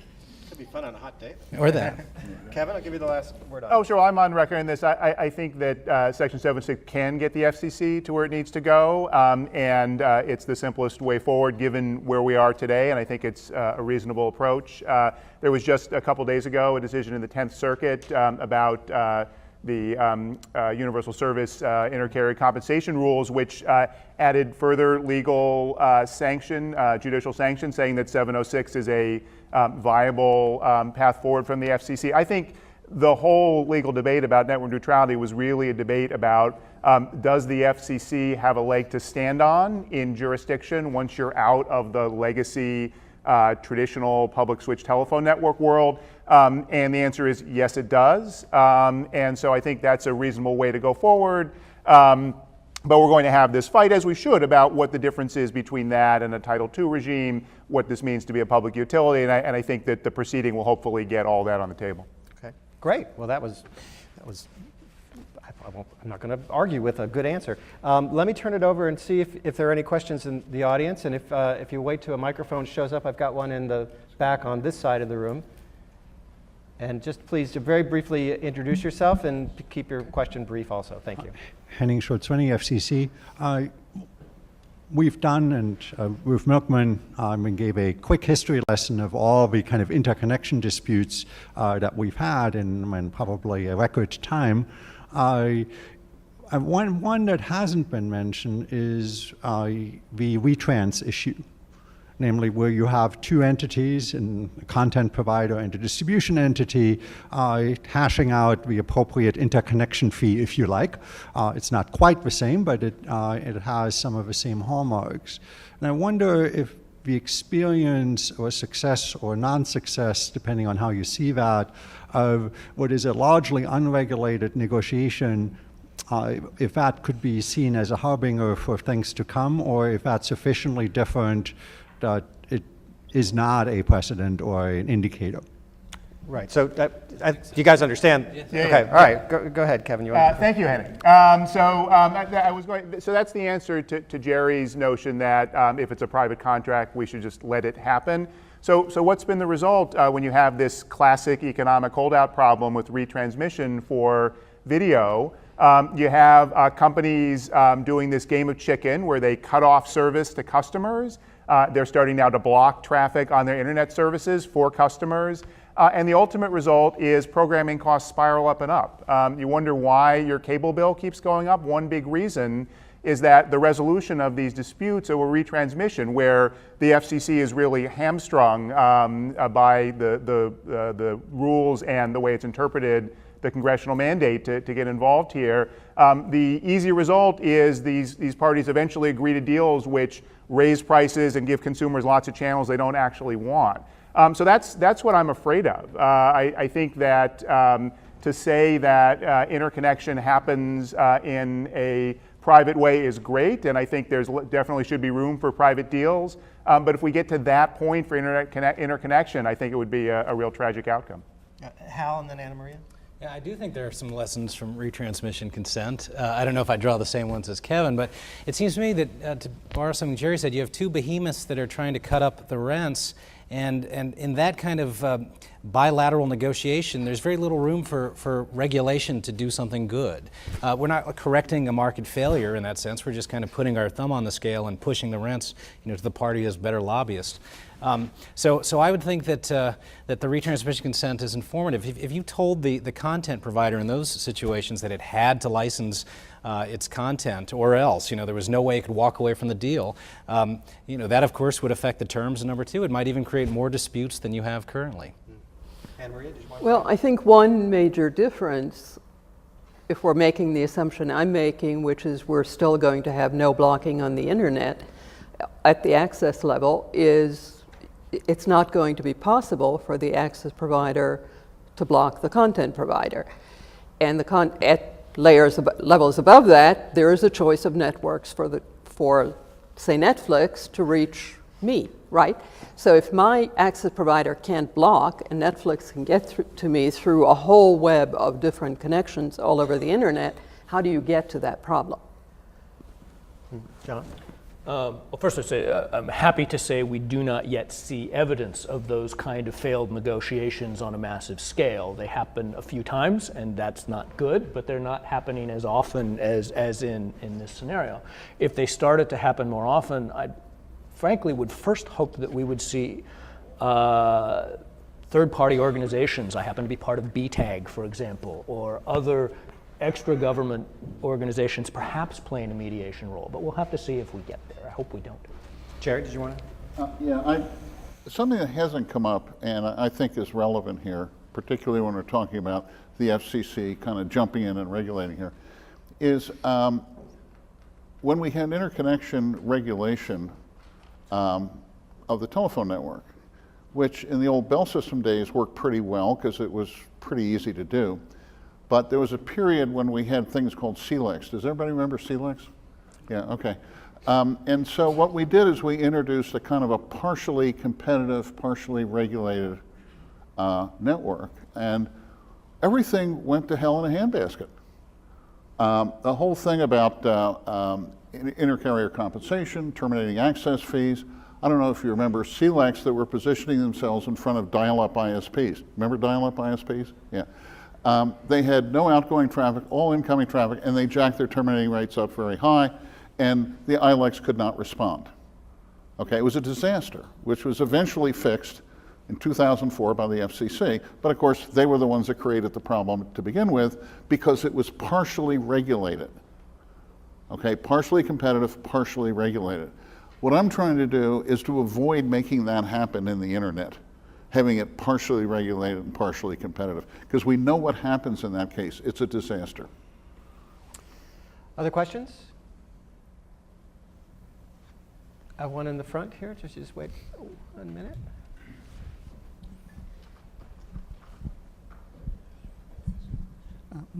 Be fun on a hot day. Or that. Kevin, I'll give you the last word on Oh, sure. I'm on record on this. I think that Section 706 can get the FCC to where it needs to go, and it's the simplest way forward given where we are today, and I think it's a reasonable approach. There was just a couple days ago a decision in the 10th Circuit about the Universal Service Intercarrier Compensation Rules, which added further legal judicial sanction, saying that 706 is a viable path forward from the FCC. I think the whole legal debate about network neutrality was really a debate about does the FCC have a leg to stand on in jurisdiction once you're out of the legacy traditional public switch telephone network world? And the answer is yes, it does. And so I think that's a reasonable way to go forward. But we're going to have this fight, as we should, about what the difference is between that and a Title II regime, what this means to be a public utility, and I think that the proceeding will hopefully get all that on the table. Okay, great. Well, that was I'm not going to argue with a good answer. Let me turn it over and see if there are any questions in the audience, and if you wait till a microphone shows up, I've got one in the back on this side of the room. And just please to very briefly introduce yourself and keep your question brief also. Thank you. Henning Schultzwenny, FCC. We've done, and Ruth Milkman gave a quick history lesson of all the kind of interconnection disputes that we've had in probably a record time. One that hasn't been mentioned is the retrans issue, namely where you have two entities, a content provider and a distribution entity, hashing out the appropriate interconnection fee, if you like. It's not quite the same, but it has some of the same hallmarks. And I wonder if the experience or success or non-success, depending on how you see that, of what is a largely unregulated negotiation, if that could be seen as a harbinger for things to come, or if that's sufficiently different that it is not a precedent or an indicator. Right. So, do you guys understand? Yeah, okay. yeah. All right. Go ahead, Kevin. You want Thank you, Henning. So that's the answer to Jerry's notion that if it's a private contract, we should just let it happen. So what's been the result when you have this classic economic holdout problem with retransmission for video? You have companies doing this game of chicken where they cut off service to customers. They're starting now to block traffic on their internet services for customers. And the ultimate result is programming costs spiral up and up. You wonder why your cable bill keeps going up. One big reason is that the resolution of these disputes over retransmission, where the FCC is really hamstrung by the rules and the way it's interpreted the congressional mandate to get involved here. The easy result is these parties eventually agree to deals which raise prices and give consumers lots of channels they don't actually want. So that's what I'm afraid of. I think that to say that interconnection happens in a private way is great, and I think there's definitely should be room for private deals. But if we get to that point for interconnection, I think it would be a real tragic outcome. Hal and then Anna Maria. Yeah, I do think there are some lessons from retransmission consent. I don't know if I draw the same ones as Kevin, but it seems to me that, to borrow something Jerry said, you have two behemoths that are trying to cut up the rents, and in that kind of bilateral negotiation, there's very little room for regulation to do something good. We're not correcting a market failure in that sense. We're just kind of putting our thumb on the scale and pushing the rents, to the party as better lobbyists. So I would think that the retransmission consent is informative. If you told the content provider in those situations that it had to license its content or else, there was no way it could walk away from the deal, that of course would affect the terms. And number two, it might even create more disputes than you have currently. Anna Maria, did you want Well, I think one major difference, if we're making the assumption I'm making, which is we're still going to have no blocking on the internet at the access level, is it's not going to be possible for the access provider to block the content provider. And at levels above that, there is a choice of networks for say Netflix to reach me, right? So if my access provider can't block and Netflix can get to me through a whole web of different connections all over the internet, how do you get to that problem? John? Well, first I'd say I'm happy to say we do not yet see evidence of those kind of failed negotiations on a massive scale. They happen a few times, and that's not good, but they're not happening as often as in this scenario. If they started to happen more often, I frankly would first hope that we would see third-party organizations. I happen to be part of BTAG, for example, or other extra government organizations perhaps playing a mediation role, but we'll have to see if we get there. I hope we don't. Jerry, did you want to? Something that hasn't come up and I think is relevant here, particularly when we're talking about the FCC kind of jumping in and regulating here, is when we had interconnection regulation of the telephone network, which in the old Bell system days worked pretty well because it was pretty easy to do. But there was a period when we had things called CLECs. Does everybody remember CLECs? Yeah, okay. And so what we did is we introduced a kind of a partially competitive, partially regulated network, and everything went to hell in a handbasket. The whole thing about intercarrier compensation, terminating access fees. I don't know if you remember CLECs that were positioning themselves in front of dial-up ISPs. Remember dial-up ISPs? Yeah. They had no outgoing traffic, all incoming traffic, and they jacked their terminating rates up very high, and the ILECs could not respond. Okay, it was a disaster, which was eventually fixed in 2004 by the FCC, but of course they were the ones that created the problem to begin with because it was partially regulated. Okay, partially competitive, partially regulated. What I'm trying to do is to avoid making that happen in the internet, having it partially regulated and partially competitive, because we know what happens in that case. It's a disaster. Other questions? I have one in the front here. Just wait 1 minute.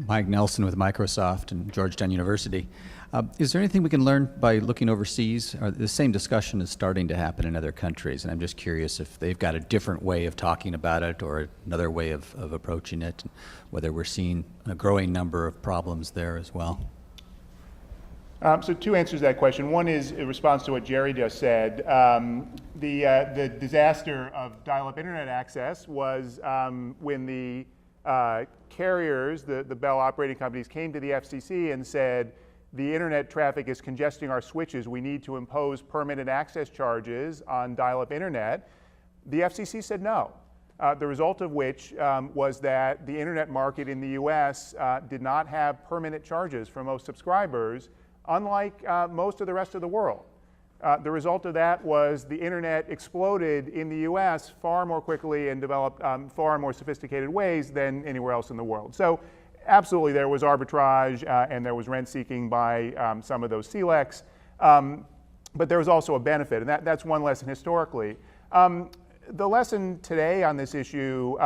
Mike Nelson with Microsoft and Georgetown University. Is there anything we can learn by looking overseas? Or the same discussion is starting to happen in other countries, and I'm just curious if they've got a different way of talking about it or another way of approaching it, whether we're seeing a growing number of problems there as well. So two answers to that question. One is in response to what Jerry just said. The disaster of dial-up internet access was when the carriers, the Bell operating companies, came to the FCC and said, the internet traffic is congesting our switches. We need to impose permanent access charges on dial-up internet. The FCC said no. The result of which was that the internet market in the US did not have permanent charges for most subscribers, unlike most of the rest of the world. The result of that was the internet exploded in the US far more quickly and developed far more sophisticated ways than anywhere else in the world. So absolutely there was arbitrage and there was rent seeking by some of those CLECs, but there was also a benefit, and that's one lesson historically. The lesson today on this issue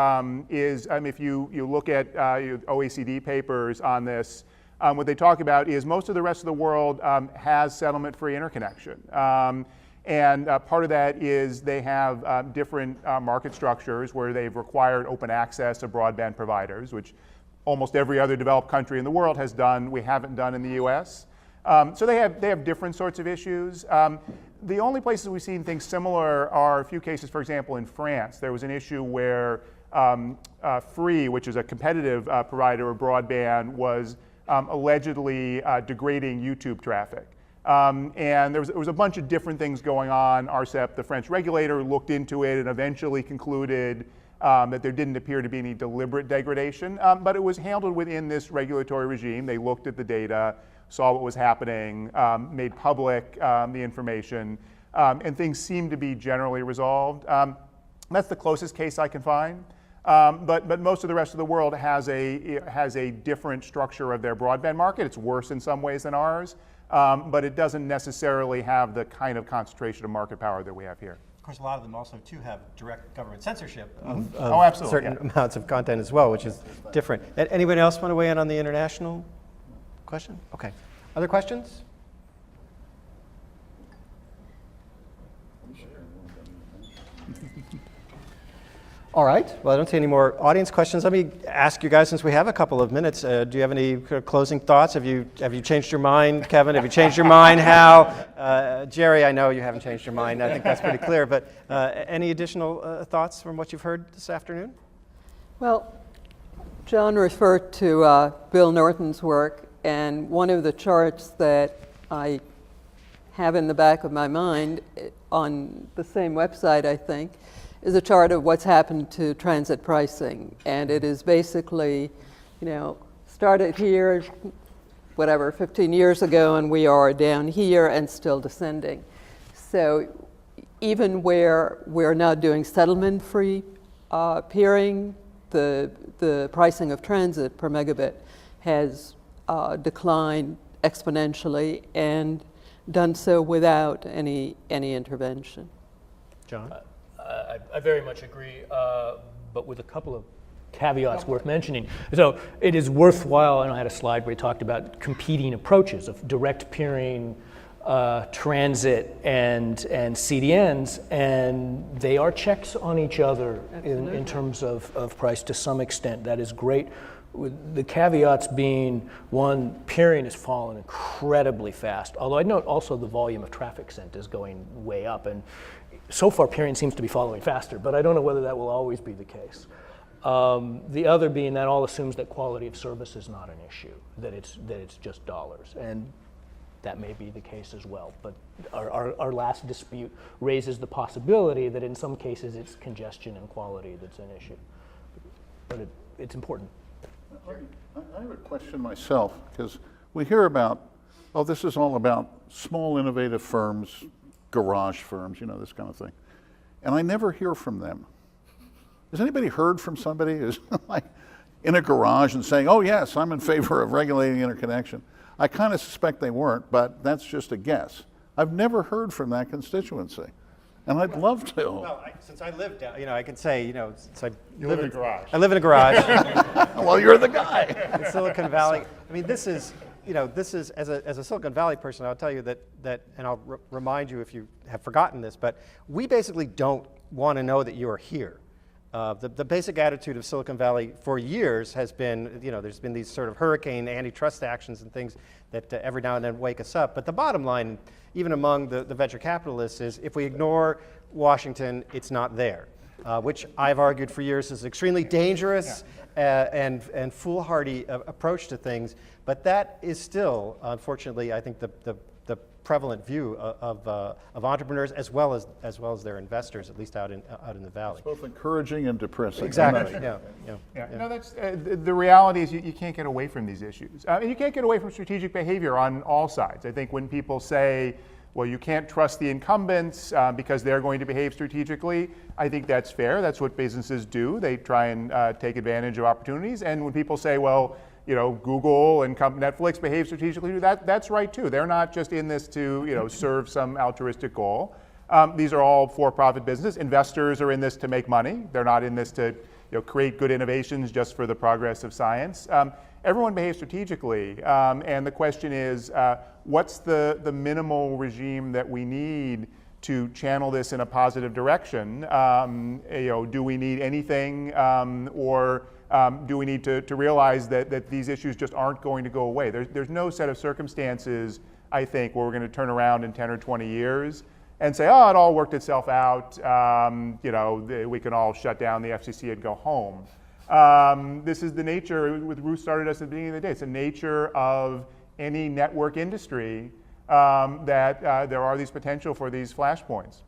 is if you look at OECD papers on this, what they talk about is most of the rest of the world has settlement-free interconnection. And part of that is they have different market structures where they've required open access of broadband providers, which almost every other developed country in the world has done. We haven't done in the US. So they have different sorts of issues. The only places we've seen things similar are a few cases, for example, in France. There was an issue where Free, which is a competitive provider of broadband, was allegedly degrading YouTube traffic. And there was a bunch of different things going on. ARCEP, the French regulator, looked into it and eventually concluded that there didn't appear to be any deliberate degradation, but it was handled within this regulatory regime. They looked at the data, saw what was happening, made public the information, and things seemed to be generally resolved. That's the closest case I can find. But most of the rest of the world has a different structure of their broadband market. It's worse in some ways than ours, but it doesn't necessarily have the kind of concentration of market power that we have here. Of course, a lot of them also too have direct government censorship of absolutely, certain amounts of content as well, which is different. Anybody else want to weigh in on the international question? Okay. Other questions? All right. Well, I don't see any more audience questions. Let me ask you guys, since we have a couple of minutes, do you have any closing thoughts? Have you changed your mind, Kevin? Have you changed your mind, Hal? Jerry, I know you haven't changed your mind. I think that's pretty clear. But any additional thoughts from what you've heard this afternoon? Well, John referred to Bill Norton's work, and one of the charts that I have in the back of my mind on the same website, I think, is a chart of what's happened to transit pricing. And it is basically, started here, 15 years ago, and we are down here and still descending. So even where we're now doing settlement-free peering, the pricing of transit per megabit has declined exponentially and done so without any intervention. John? I very much agree, but with a couple of caveats worth mentioning. So it is worthwhile, and I had a slide where we talked about competing approaches of direct peering transit and CDNs, and they are checks on each other in terms of price to some extent. That is great. With the caveats being, one, peering has fallen incredibly fast. Although I note also the volume of traffic sent is going way up, and so far peering seems to be following faster, but I don't know whether that will always be the case. The other being that all assumes that quality of service is not an issue, that it's just dollars, and that may be the case as well. But our last dispute raises the possibility that in some cases it's congestion and quality that's an issue. But it's important. I have a question myself, because we hear about, oh, this is all about small innovative firms, garage firms, this kind of thing. And I never hear from them. Has anybody heard from somebody who's like in a garage and saying, oh yes, I'm in favor of regulating interconnection? I kind of suspect they weren't, but that's just a guess. I've never heard from that constituency. And I'd love to. Well, since I live down, I can say, since You live in a garage. I live in a garage. Well, you're the guy. In Silicon Valley. I mean, this is as a Silicon Valley person, I'll tell you that, and I'll remind you if you have forgotten this, but we basically don't want to know that you are here. The basic attitude of Silicon Valley for years has been, there's been these sort of hurricane antitrust actions and things that every now and then wake us up. But the bottom line, even among the venture capitalists, is if we ignore Washington, it's not there, which I've argued for years is an extremely dangerous and foolhardy approach to things. But that is still, unfortunately, I think the prevalent view of entrepreneurs as well as their investors, at least out in the valley. It's both encouraging and depressing. Exactly. Yeah. No, that's the reality is you can't get away from these issues, and you can't get away from strategic behavior on all sides. I think when people say, well, you can't trust the incumbents because they're going to behave strategically, I think that's fair. That's what businesses do. They try and take advantage of opportunities. And when people say, well, Google and Netflix behave strategically, that's right too. They're not just in this to serve some altruistic goal. These are all for-profit businesses. Investors are in this to make money. They're not in this to create good innovations just for the progress of science. Everyone behaves strategically, and the question is, what's the minimal regime that we need to channel this in a positive direction? Do we need anything, or do we need to realize that these issues just aren't going to go away? There's no set of circumstances, I think, where we're going to turn around in 10 or 20 years and say, oh, it all worked itself out, we can all shut down the FCC and go home. This is the nature, with Ruth started us at the beginning of the day, it's the nature of any network industry that there are these potential for these flashpoints.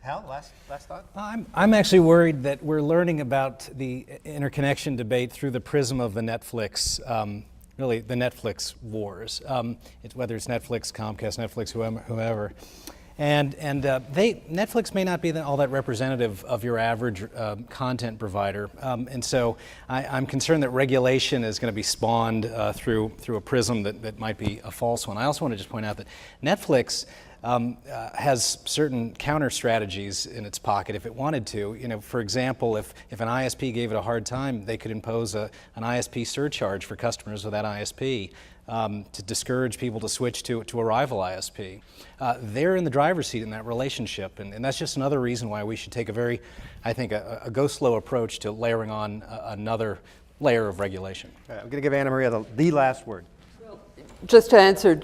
Hal, last thought? I'm actually worried that we're learning about the interconnection debate through the prism of the Netflix, really the Netflix wars. Whether it's Netflix, Comcast, Netflix, whoever. And Netflix may not be all that representative of your average content provider. And so I'm concerned that regulation is going to be spawned through a prism that might be a false one. I also want to just point out that Netflix has certain counter strategies in its pocket if it wanted to. For example, if an ISP gave it a hard time, they could impose an ISP surcharge for customers with that ISP to discourage people to switch to a rival ISP. They're in the driver's seat in that relationship, and that's just another reason why we should take a go slow approach to layering on another layer of regulation. I'm going to give Anna Maria the last word. Just to answer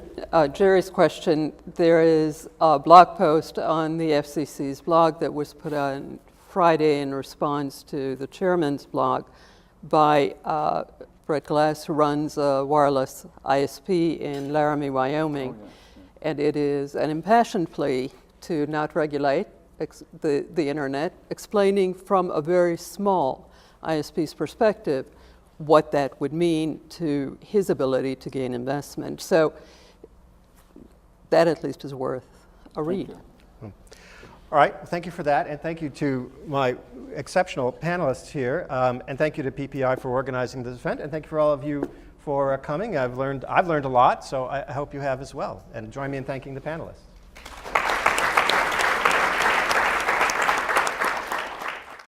Jerry's question, there is a blog post on the FCC's blog that was put on Friday in response to the chairman's blog by Brett Glass, who runs a wireless ISP in Laramie, Wyoming. And it is an impassioned plea to not regulate the internet, explaining from a very small ISP's perspective what that would mean to his ability to gain investment. So that at least is worth a read. All right, well, thank you for that, and thank you to my exceptional panelists here, and thank you to PPI for organizing this event, and thank you for all of you for coming. I've learned a lot, so I hope you have as well. And join me in thanking the panelists.